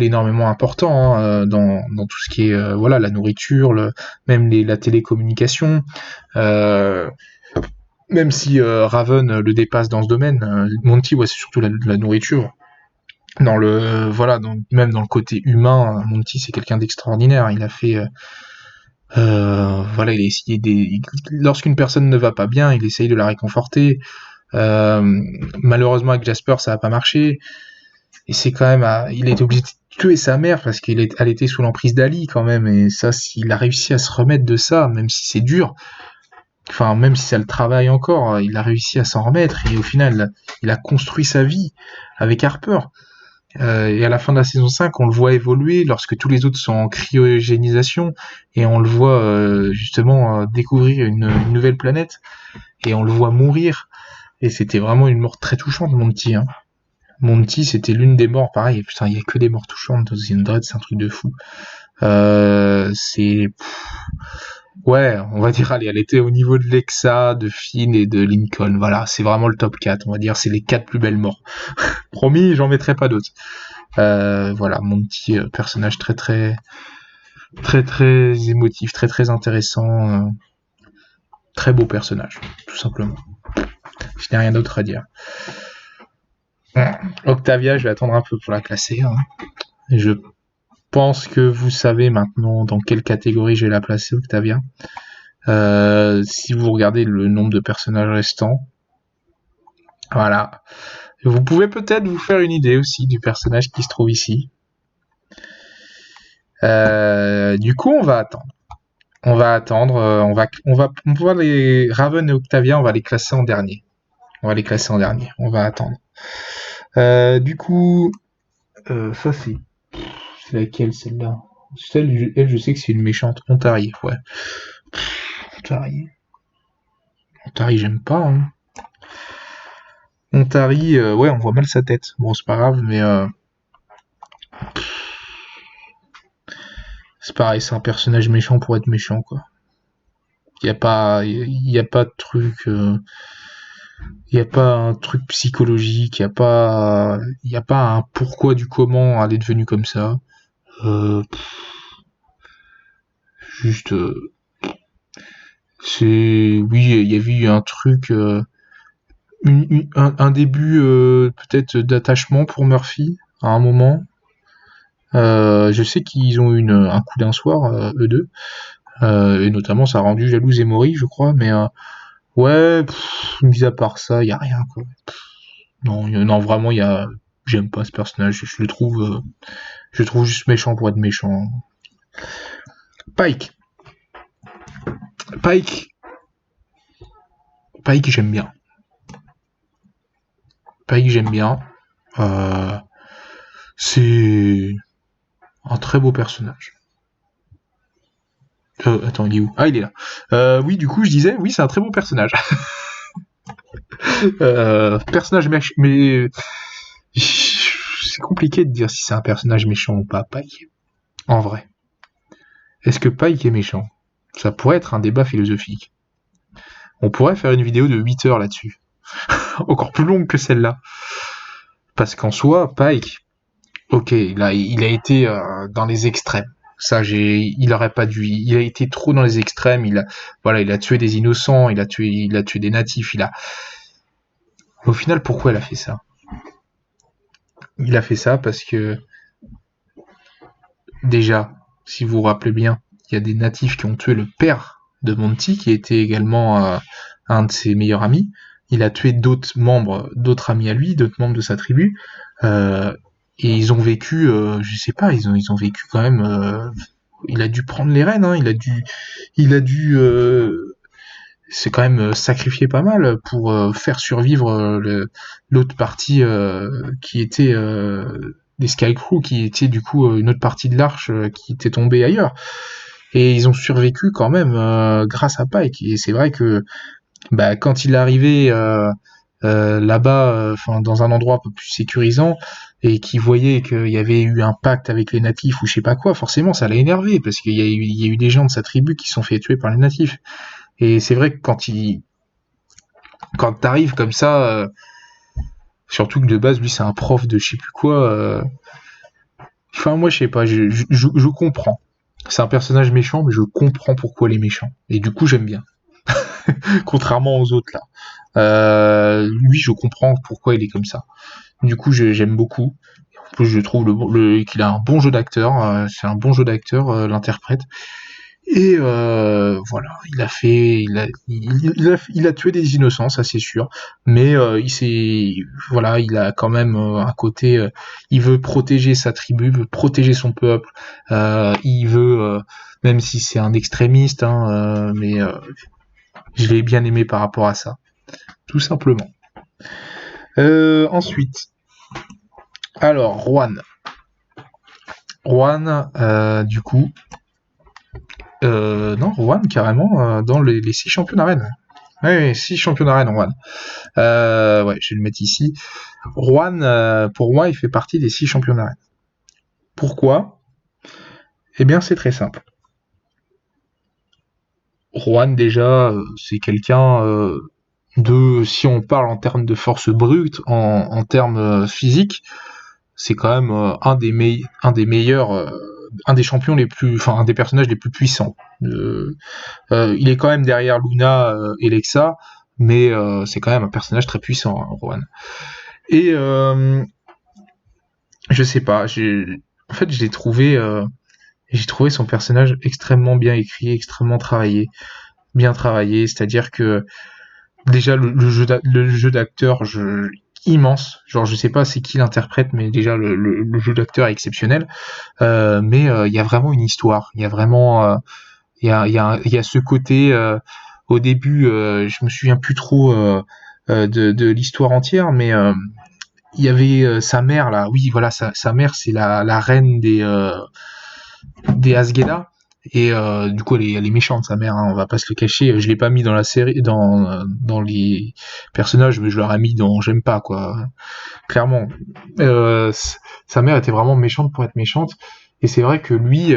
Speaker 1: énormément important hein, dans tout ce qui est voilà la nourriture, même la télécommunication. Euh, Même si Raven le dépasse dans ce domaine, Monty, ouais, c'est surtout la nourriture. Même dans le côté humain, Monty c'est quelqu'un d'extraordinaire. Il a fait voilà, il a essayé lorsqu'une personne ne va pas bien, il essaye de la réconforter. Malheureusement avec Jasper, ça n'a pas marché. Et c'est quand même, il a été obligé de tuer sa mère parce qu'elle était sous l'emprise d'Ali quand même. Et ça, s'il a réussi à se remettre de ça, même si c'est dur, enfin même si ça le travaille encore, il a réussi à s'en remettre. Et au final, il a construit sa vie avec Harper. Et à la fin de la saison 5, on le voit évoluer lorsque tous les autres sont en cryogénisation et on le voit justement découvrir une nouvelle planète et on le voit mourir. Et c'était vraiment une mort très touchante, Monty. Hein. Monty, c'était l'une des morts, pareil, putain, il y a que des morts touchantes dans The Undead, c'est un truc de fou. Ouais, on va dire, allez, elle était au niveau de Lexa, de Finn et de Lincoln. Voilà, c'est vraiment le top 4. On va dire, c'est les 4 plus belles morts. Promis, j'en mettrai pas d'autres. Voilà, mon petit personnage très très très très émotif, très très intéressant. Très beau personnage, tout simplement. Je n'ai rien d'autre à dire. Octavia, je vais attendre un peu pour la classer. Hein. Je pense que vous savez maintenant dans quelle catégorie je vais la placer, Octavia. Si vous regardez le nombre de personnages restants, voilà. Vous pouvez peut-être vous faire une idée aussi du personnage qui se trouve ici. Du coup, on va attendre. On va les Raven et Octavia, on va les classer en dernier. On va attendre. Du coup, ça c'est laquelle celle-là? Elle, je sais que c'est une méchante. Ontari, ouais. Ontari, j'aime pas. Hein. Ontari, ouais, on voit mal sa tête. Bon, c'est pas grave, mais c'est pareil, c'est un personnage méchant pour être méchant, quoi. Il y a pas de truc. Il n'y a pas un truc psychologique, il y a pas un pourquoi du comment elle est devenue comme ça. Juste, oui, il y avait eu un truc, un début peut-être d'attachement pour Murphy à un moment. Je sais qu'ils ont eu un coup d'un soir, eux deux, et notamment ça a rendu jalouse Emory, je crois, mais ouais, mis à part ça, il y a rien quoi. Non, vraiment, j'aime pas ce personnage. Je le trouve juste méchant pour être méchant. Pike. Pike, Pike, j'aime bien. Pike, j'aime bien. Euh, c'est un très beau personnage. Attends, il est où? Ah, il est là. Oui, du coup, je disais, oui, c'est un très beau personnage. Personnage mais c'est compliqué de dire si c'est un personnage méchant ou pas, Pike. En vrai, est-ce que Pike est méchant? Ça pourrait être un débat philosophique. On pourrait faire une vidéo de 8 heures là-dessus. Encore plus longue que celle-là. Parce qu'en soi, Pike, ok, il a été dans les extrêmes. Ça, il aurait pas dû. Il a été trop dans les extrêmes. Il a tué des innocents. Il a tué des natifs. Au final, pourquoi il a fait ça? Il a fait ça parce que déjà, si vous vous rappelez bien, il y a des natifs qui ont tué le père de Monty, qui était également un de ses meilleurs amis. Il a tué d'autres amis à lui, d'autres membres de sa tribu. Euh, et ils ont vécu, je sais pas, ils ont vécu quand même. Il a dû prendre les rênes, hein, c'est quand même sacrifié pas mal pour faire survivre l'autre partie qui était des Skycrew, qui était du coup une autre partie de l'arche qui était tombée ailleurs. Et ils ont survécu quand même grâce à Pike. Et c'est vrai que bah, quand il est arrivé là-bas, dans un endroit un peu plus sécurisant, et qu'il voyait qu'il y avait eu un pacte avec les natifs ou je sais pas quoi, forcément ça l'a énervé parce il y a eu des gens de sa tribu qui se sont fait tuer par les natifs. Et c'est vrai que quand t'arrives comme ça, surtout que de base lui c'est un prof de je sais plus quoi. Enfin moi je sais pas, je comprends. C'est un personnage méchant, mais je comprends pourquoi il est méchant. Et du coup j'aime bien, contrairement aux autres là. Lui je comprends pourquoi il est comme ça. Du coup j'aime beaucoup. En plus je trouve qu'il a un bon jeu d'acteur. C'est un bon jeu d'acteur l'interprète. Et voilà, il a tué des innocents, ça c'est sûr. Mais voilà, il a quand même un côté, il veut protéger sa tribu, il veut protéger son peuple. Il veut, même si c'est un extrémiste, hein, mais je l'ai bien aimé par rapport à ça, tout simplement. Ensuite, alors Juan, du coup. Non, Juan, carrément, dans les 6 champions d'arène. Ouais, 6 champions d'arène, Juan. Ouais, je vais le mettre ici. Juan, pour moi, il fait partie des 6 champions d'arène. Pourquoi? Eh bien, c'est très simple. Juan, déjà, c'est quelqu'un si on parle en termes de force brute, en termes physiques, c'est quand même un des meilleurs, un des champions un des personnages les plus puissants. Il est quand même derrière Luna et Lexa, mais c'est quand même un personnage très puissant, hein, Rohan. Et je sais pas, en fait, j'ai trouvé son personnage extrêmement bien écrit, extrêmement bien travaillé. C'est-à-dire que déjà le jeu d'acteur, immense. Genre, je sais pas c'est qui l'interprète, mais déjà le jeu d'acteur est exceptionnel. Mais il y a vraiment une histoire. Il y a vraiment il y a ce côté au début, je me souviens plus trop de l'histoire entière, mais il y avait sa mère là. Oui, voilà, sa mère, c'est la reine des Asgeda. Et du coup, elle est méchante, sa mère, hein, on va pas se le cacher. Je l'ai pas mis dans la série, dans les personnages, mais je l'aurais mis dans j'aime pas, quoi. Clairement. Sa mère était vraiment méchante pour être méchante. Et c'est vrai que lui,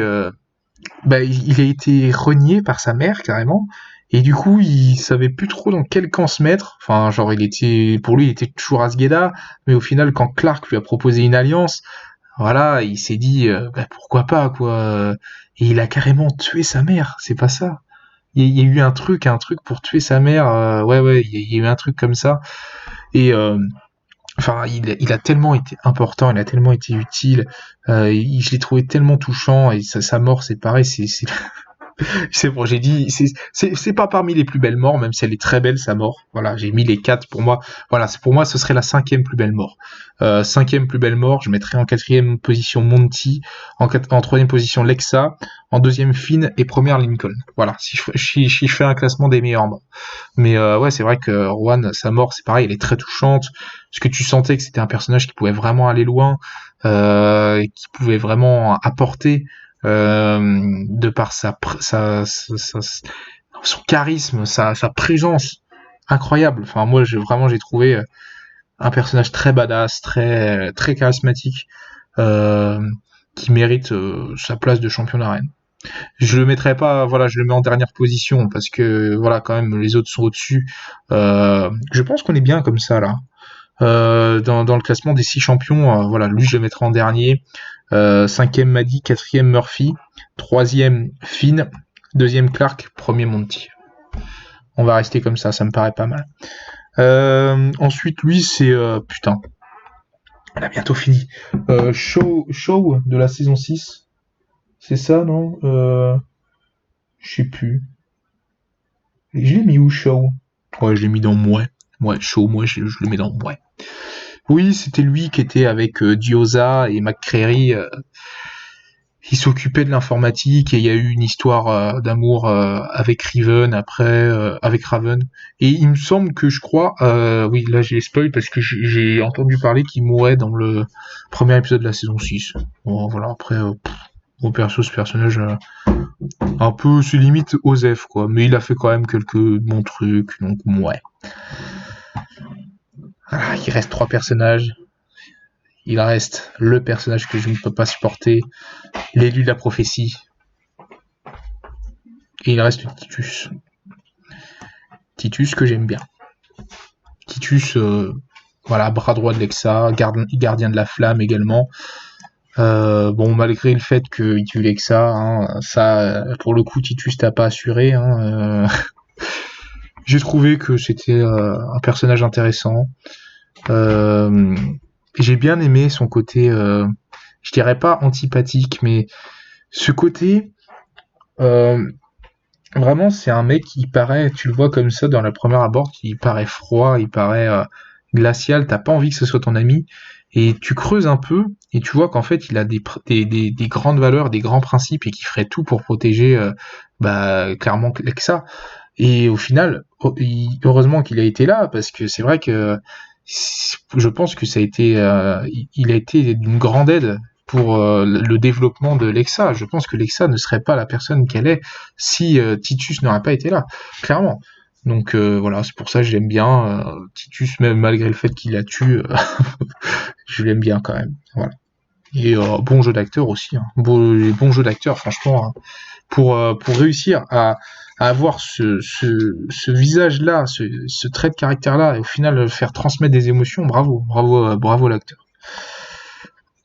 Speaker 1: il a été renié par sa mère carrément, et du coup il savait plus trop dans quel camp se mettre. Enfin, genre pour lui il était toujours Asgeda, mais au final quand Clark lui a proposé une alliance, voilà, il s'est dit pourquoi pas quoi. Et il a carrément tué sa mère, c'est pas ça. Il y a eu un truc pour tuer sa mère. Ouais, il y a eu un truc comme ça. Et enfin, il a tellement été important, il a tellement été utile. Je l'ai trouvé tellement touchant et sa mort, c'est pareil, c'est C'est bon, j'ai dit, c'est pas parmi les plus belles morts, même si elle est très belle, sa mort. Voilà, j'ai mis les 4 pour moi. Voilà, pour moi, ce serait la cinquième plus belle mort. Cinquième plus belle mort, je mettrais en quatrième position Monty, en troisième position Lexa, en deuxième Finn et première Lincoln. Voilà, si je fais un classement des meilleures morts. Mais ouais, c'est vrai que Rowan, sa mort, c'est pareil, elle est très touchante, parce que tu sentais que c'était un personnage qui pouvait vraiment aller loin, qui pouvait vraiment apporter de par son charisme, sa présence incroyable. Enfin, moi, j'ai trouvé un personnage très badass, très charismatique, euh, qui mérite sa place de champion d'arène. Je le mettrai pas, voilà, je le mets en dernière position parce que voilà, quand même, les autres sont au-dessus. Je pense qu'on est bien comme ça là. Dans le classement des 6 champions, voilà, lui je le mettrai en dernier. Cinquième Maddy, quatrième Murphy, troisième Finn, deuxième Clark, premier Monty. On va rester comme ça me paraît pas mal. Ensuite, lui, c'est... putain, on a bientôt fini. Show de la saison 6. C'est ça, non Je sais plus. Je l'ai mis où, Show? Ouais, je l'ai mis dans Mouais. Ouais, Show, moi, je le mets dans Mouais. Oui, c'était lui qui était avec Dioza et McCreary. Il s'occupait de l'informatique et il y a eu une histoire d'amour avec Raven après, avec Raven. Et il me semble que je crois, oui, là j'ai spoil parce que j'ai entendu parler qu'il mourait dans le premier épisode de la saison 6. Bon, voilà, après, au perso, ce personnage, un peu, c'est limite Osef, quoi. Mais il a fait quand même quelques bons trucs, donc ouais. Ah, il reste 3 personnages. Il reste le personnage que je ne peux pas supporter, l'élu de la prophétie. Et il reste Titus. Titus que j'aime bien. Titus, voilà, bras droit de Lexa, gardien de la flamme également. Bon, malgré le fait qu'il tue Lexa, hein, ça, pour le coup, Titus t'a pas assuré. Hein, j'ai trouvé que c'était un personnage intéressant. J'ai bien aimé son côté, je dirais pas antipathique, mais ce côté, vraiment, c'est un mec qui paraît, tu le vois comme ça dans la première abord, il paraît froid, il paraît glacial, t'as pas envie que ce soit ton ami, et tu creuses un peu, et tu vois qu'en fait, il a des grandes valeurs, des grands principes, et qu'il ferait tout pour protéger, clairement, que ça. Et au final, heureusement qu'il a été là, parce que c'est vrai que je pense que ça a été, il a été d'une grande aide pour le développement de Lexa. Je pense que Lexa ne serait pas la personne qu'elle est si Titus n'aurait pas été là, clairement. Donc voilà, c'est pour ça que j'aime bien Titus, même malgré le fait qu'il la tue, je l'aime bien quand même. Voilà. Et bon jeu d'acteur aussi, hein. Bon jeu d'acteur, franchement, hein, pour réussir à avoir ce visage-là, ce trait de caractère-là, et au final faire transmettre des émotions, bravo l'acteur.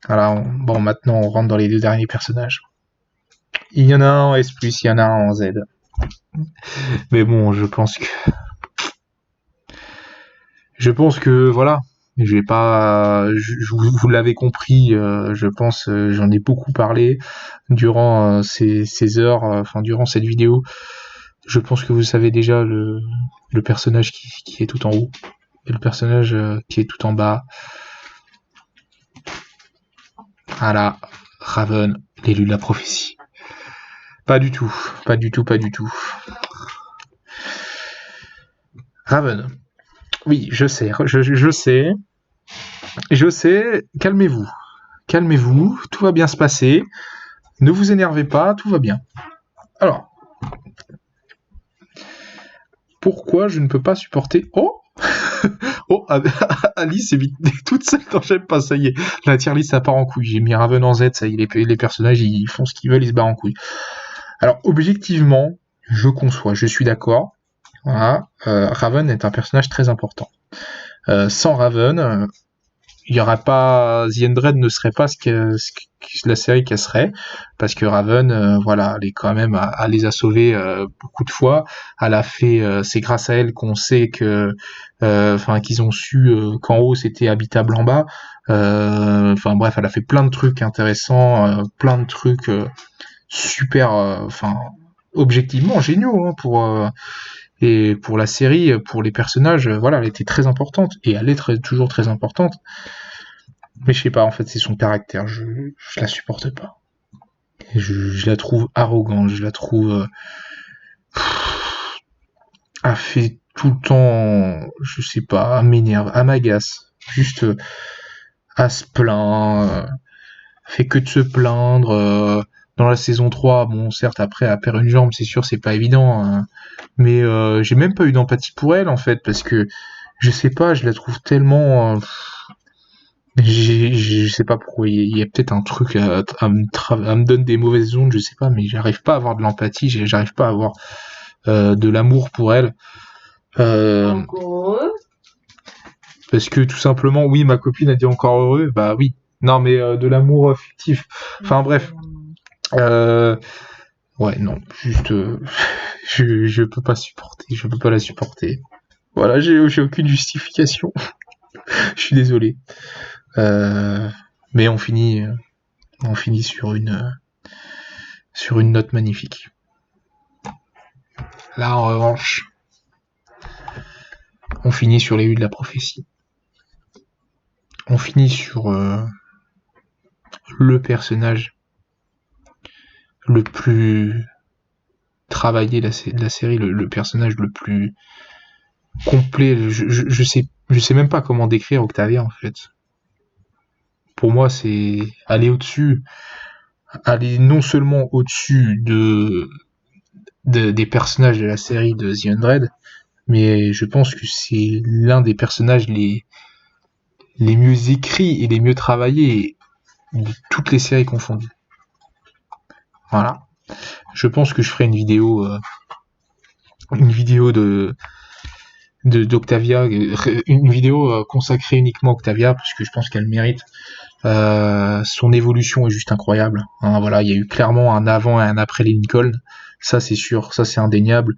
Speaker 1: Voilà, bon, maintenant on rentre dans les 2 derniers personnages. Il y en a un en S+, il y en a un en Z. Mais bon, je pense que voilà, je vais pas, vous l'avez compris, je pense, j'en ai beaucoup parlé durant ces heures, enfin durant cette vidéo. Je pense que vous savez déjà le personnage qui est tout en haut et le personnage qui est tout en bas. Voilà, Raven, l'élu de la prophétie. Pas du tout, pas du tout, pas du tout. Raven. Oui, je sais, je sais, calmez-vous, tout va bien se passer, ne vous énervez pas, tout va bien. Alors, pourquoi je ne peux pas supporter... Oh oh, Alice est toute seule quand j'aime pas, ça y est, la tier list ça part en couille, j'ai mis Raven en Z, ça y est, les personnages ils font ce qu'ils veulent, ils se barrent en couille. Alors, objectivement, je conçois, je suis d'accord, voilà, Raven est un personnage très important. Sans Raven, il y aura pas, The Endred ne serait pas ce que la série qu'elle serait, parce que Raven, voilà, elle est quand même, elle les a sauvés beaucoup de fois. Elle a fait, c'est grâce à elle qu'on sait que, enfin, qu'ils ont su qu'en haut c'était habitable en bas. Enfin bref, elle a fait plein de trucs intéressants, plein de trucs super, enfin objectivement géniaux, hein, et pour la série, pour les personnages, voilà, elle était très importante et elle est toujours très importante. Mais je sais pas, en fait, c'est son caractère, je la supporte pas. Je la trouve arrogante, je la trouve a fait tout le temps, je sais pas, m'énerve, m'agace, juste à se plaindre, fait que de se plaindre. Dans la saison 3, bon, certes, après, elle perd une jambe, c'est sûr, c'est pas évident, hein, mais j'ai même pas eu d'empathie pour elle, en fait, parce que, je sais pas, je la trouve tellement... je sais pas pourquoi, il y a peut-être un truc à me donner des mauvaises ondes, je sais pas, mais j'arrive pas à avoir de l'empathie, j'arrive pas à avoir de l'amour pour elle. Parce que tout simplement, oui, ma copine a dit encore heureux, bah oui. Non, mais de l'amour fictif. Enfin bref. Ouais, non, juste, je peux pas supporter, je peux pas la supporter. Voilà, j'ai aucune justification. Je suis désolé. Mais on finit sur une note magnifique. Là, en revanche, on finit sur les U de la prophétie. On finit sur le personnage le plus travaillé de la série, le personnage le plus complet. Je sais même pas comment décrire Octavia, en fait. Pour moi, c'est aller non seulement au-dessus des personnages de la série de The Undread, mais je pense que c'est l'un des personnages les mieux écrits et les mieux travaillés de toutes les séries confondues. Voilà. Je pense que je ferai une vidéo d'Octavia, une vidéo consacrée uniquement à Octavia, parce que je pense qu'elle mérite. Son évolution est juste incroyable. Hein, voilà, il y a eu clairement un avant et un après Lincoln. Ça, c'est sûr, ça c'est indéniable.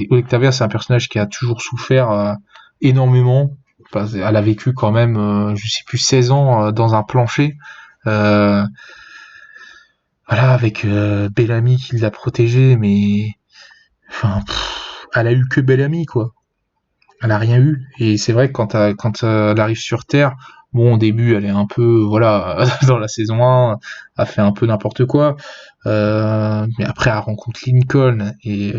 Speaker 1: Octavia, c'est un personnage qui a toujours souffert énormément. Elle a vécu quand même, je sais plus, 16 ans dans un plancher. Voilà, avec Bellamy qui l'a protégée, mais enfin, elle a eu que Bellamy, quoi. Elle a rien eu. Et c'est vrai que quand elle arrive sur Terre, bon, au début, elle est un peu, voilà, dans la saison 1, elle fait un peu n'importe quoi. Mais après, elle rencontre Lincoln et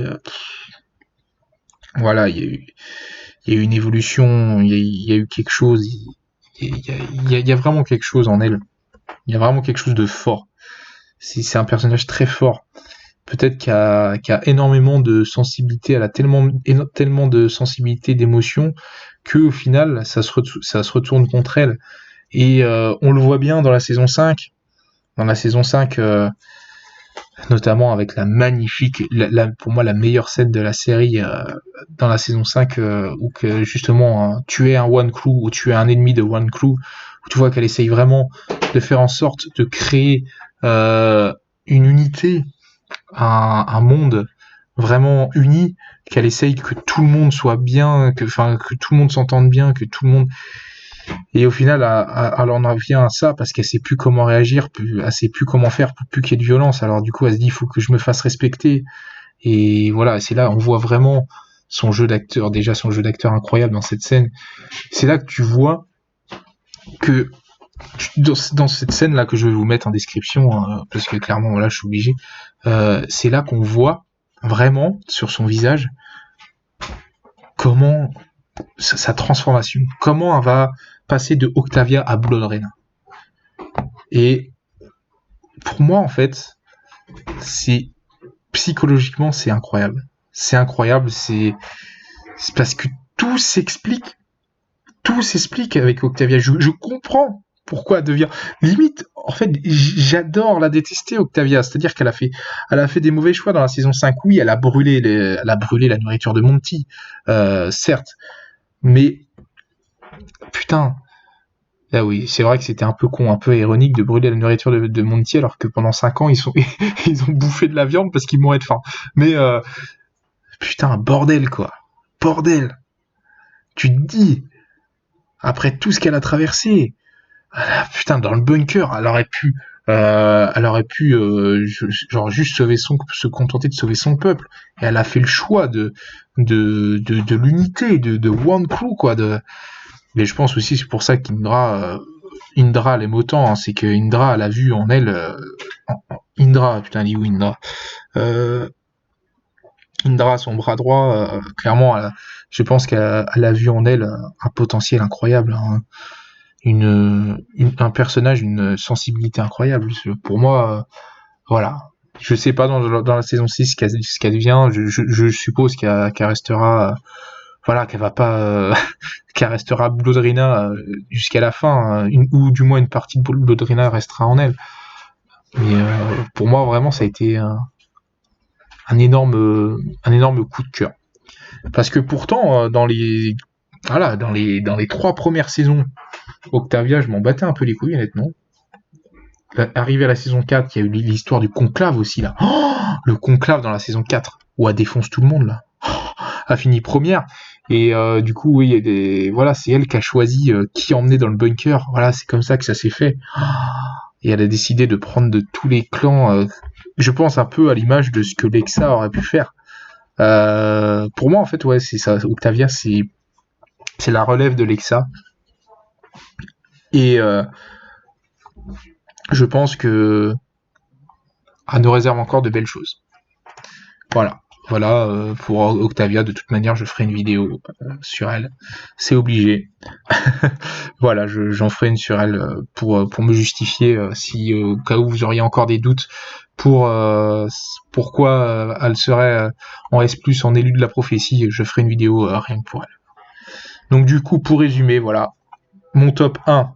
Speaker 1: voilà, il y a eu une évolution, il y a eu quelque chose, il y a vraiment quelque chose en elle. Il y a vraiment quelque chose de fort. C'est un personnage très fort. Peut-être qu'il a énormément de sensibilité, elle a tellement de sensibilité, d'émotion, que au final, ça se retourne contre elle. Et on le voit bien dans la saison 5. Dans la saison 5, notamment avec la magnifique, pour moi la meilleure scène de la série, dans la saison 5, où que justement tuer un One Crew, ou tuer un ennemi de One Crew, où tu vois qu'elle essaye vraiment de faire en sorte de créer une unité, un monde vraiment uni, qu'elle essaye que tout le monde soit bien, que tout le monde s'entende bien, que tout le monde... Et au final, elle en vient à ça parce qu'elle sait plus comment réagir, elle sait plus comment faire pour plus qu'il y ait de violence. Alors du coup, elle se dit, il faut que je me fasse respecter. Et voilà, c'est là, on voit vraiment son jeu d'acteur, déjà son jeu d'acteur incroyable dans cette scène. C'est là que tu vois que dans cette scène là que je vais vous mettre en description, parce que clairement voilà, je suis obligé, c'est là qu'on voit vraiment sur son visage comment sa transformation, comment elle va passer de Octavia à Blood Rain. Et pour moi en fait, c'est psychologiquement c'est incroyable. C'est incroyable, c'est parce que tout s'explique avec Octavia. Je comprends pourquoi elle devient limite. En fait, j'adore la détester, Octavia. C'est-à-dire qu'elle a fait des mauvais choix dans la saison 5. Oui, elle a brûlé la nourriture de Monty, certes, mais putain. Ah oui, c'est vrai que c'était un peu con, un peu ironique de brûler la nourriture de Monty alors que pendant 5 ans ils ont bouffé de la viande parce qu'ils mouraient de faim. Mais putain, bordel quoi, bordel. Tu te dis, après tout ce qu'elle a traversé, putain, dans le bunker, elle aurait pu Elle aurait pu genre juste se contenter de sauver son peuple. Et elle a fait le choix de l'unité, de One Crew, quoi. Mais je pense aussi c'est pour ça qu'Indra l'aime autant, hein, c'est que Indra elle a vu en elle Indra, putain, elle dit où Indra Indra, son bras droit, clairement, je pense qu'elle a vu en elle un potentiel incroyable, hein, un personnage, une sensibilité incroyable. Pour moi, voilà. Je sais pas dans la saison 6 ce qu'elle devient. Je suppose qu'elle restera, voilà, qu'elle va pas, qu'elle restera Bloodrina jusqu'à la fin, hein, ou du moins une partie de Bloodrina restera en elle. Mais pour moi, vraiment, ça a été un énorme coup de cœur. Parce que pourtant, dans les 3 premières saisons, Octavia, je m'en battais un peu les couilles, honnêtement. Arrivé à la saison 4, il y a eu l'histoire du conclave aussi, là. Oh, le conclave dans la saison 4, où elle défonce tout le monde, là. Oh, a fini première. Et du coup, oui, voilà, c'est elle qui a choisi qui emmener dans le bunker. Voilà, c'est comme ça que ça s'est fait. Et elle a décidé de prendre de tous les clans, je pense un peu à l'image de ce que Lexa aurait pu faire. Pour moi, en fait, ouais, c'est ça. Octavia, c'est la relève de Lexa. Et je pense que elle nous réserve encore de belles choses. Voilà, pour Octavia, de toute manière, je ferai une vidéo sur elle. C'est obligé. Voilà, j'en ferai une sur elle pour me justifier si au cas où vous auriez encore des doutes pour pourquoi elle serait en S+, en élu de la prophétie, je ferai une vidéo rien que pour elle. Donc du coup, pour résumer, voilà, mon top 1,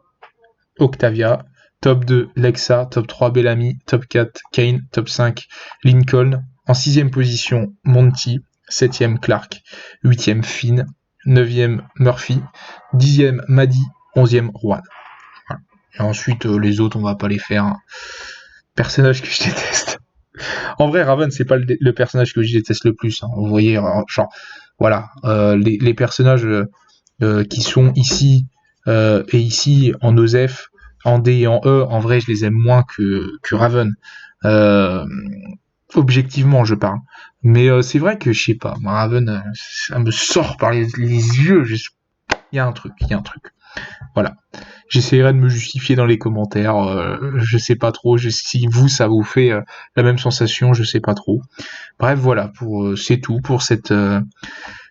Speaker 1: Octavia, top 2, Lexa, top 3, Bellamy, top 4, Kane, top 5, Lincoln, en 6ème position, Monty, 7ème, Clark, 8ème, Finn, 9ème, Murphy, 10ème, Maddie, 11ème, Juan. Voilà. Et ensuite, les autres, on va pas les faire. Hein. Personnage que je déteste. En vrai, Raven, c'est pas le personnage que je déteste le plus. Hein. Vous voyez, genre, voilà, les personnages qui sont ici et ici en Osef, en D et en E, en vrai, je les aime moins que Raven. Objectivement, je parle. Mais c'est vrai que, je sais pas, Raven, ça me sort par les yeux. Il y a un truc. Voilà. J'essaierai de me justifier dans les commentaires. Je sais pas trop. Si vous, ça vous fait la même sensation, je sais pas trop. Bref, voilà. C'est tout pour cette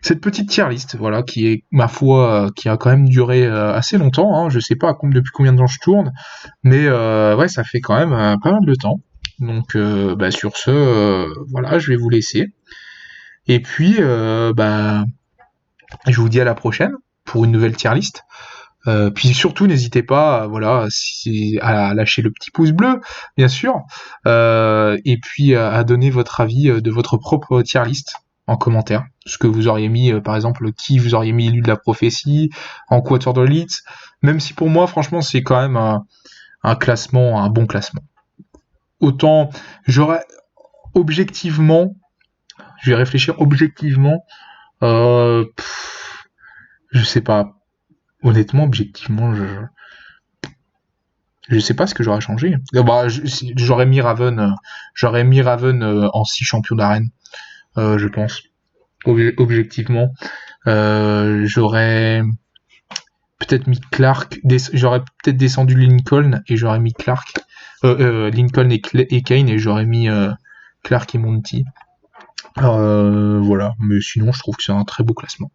Speaker 1: petite tier list, voilà, qui est, ma foi, qui a quand même duré assez longtemps. Hein. Je sais pas depuis combien de temps je tourne, mais ouais, ça fait quand même pas mal de temps. Donc, sur ce, voilà, je vais vous laisser. Et puis, je vous dis à la prochaine pour une nouvelle tier list. Puis surtout, n'hésitez pas, voilà, à lâcher le petit pouce bleu, bien sûr, et puis à donner votre avis de votre propre tier list en commentaire. Ce que vous auriez mis, par exemple, qui vous auriez mis élu de la prophétie, en quarter de l'élite, même si pour moi, franchement, c'est quand même un classement, un bon classement. Autant, j'aurais objectivement, je vais réfléchir objectivement, je sais pas. Honnêtement, objectivement, je sais pas ce que j'aurais changé. J'aurais mis Raven, en 6 champions d'arène, je pense. Objectivement, j'aurais peut-être mis Clark, j'aurais peut-être descendu Lincoln et j'aurais mis Clark, Lincoln et Kane et j'aurais mis Clark et Monty. Voilà, mais sinon, je trouve que c'est un très beau classement.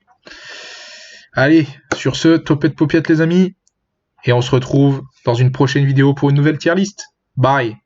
Speaker 1: Allez, sur ce, topette paupiette les amis, et on se retrouve dans une prochaine vidéo pour une nouvelle tier list. Bye!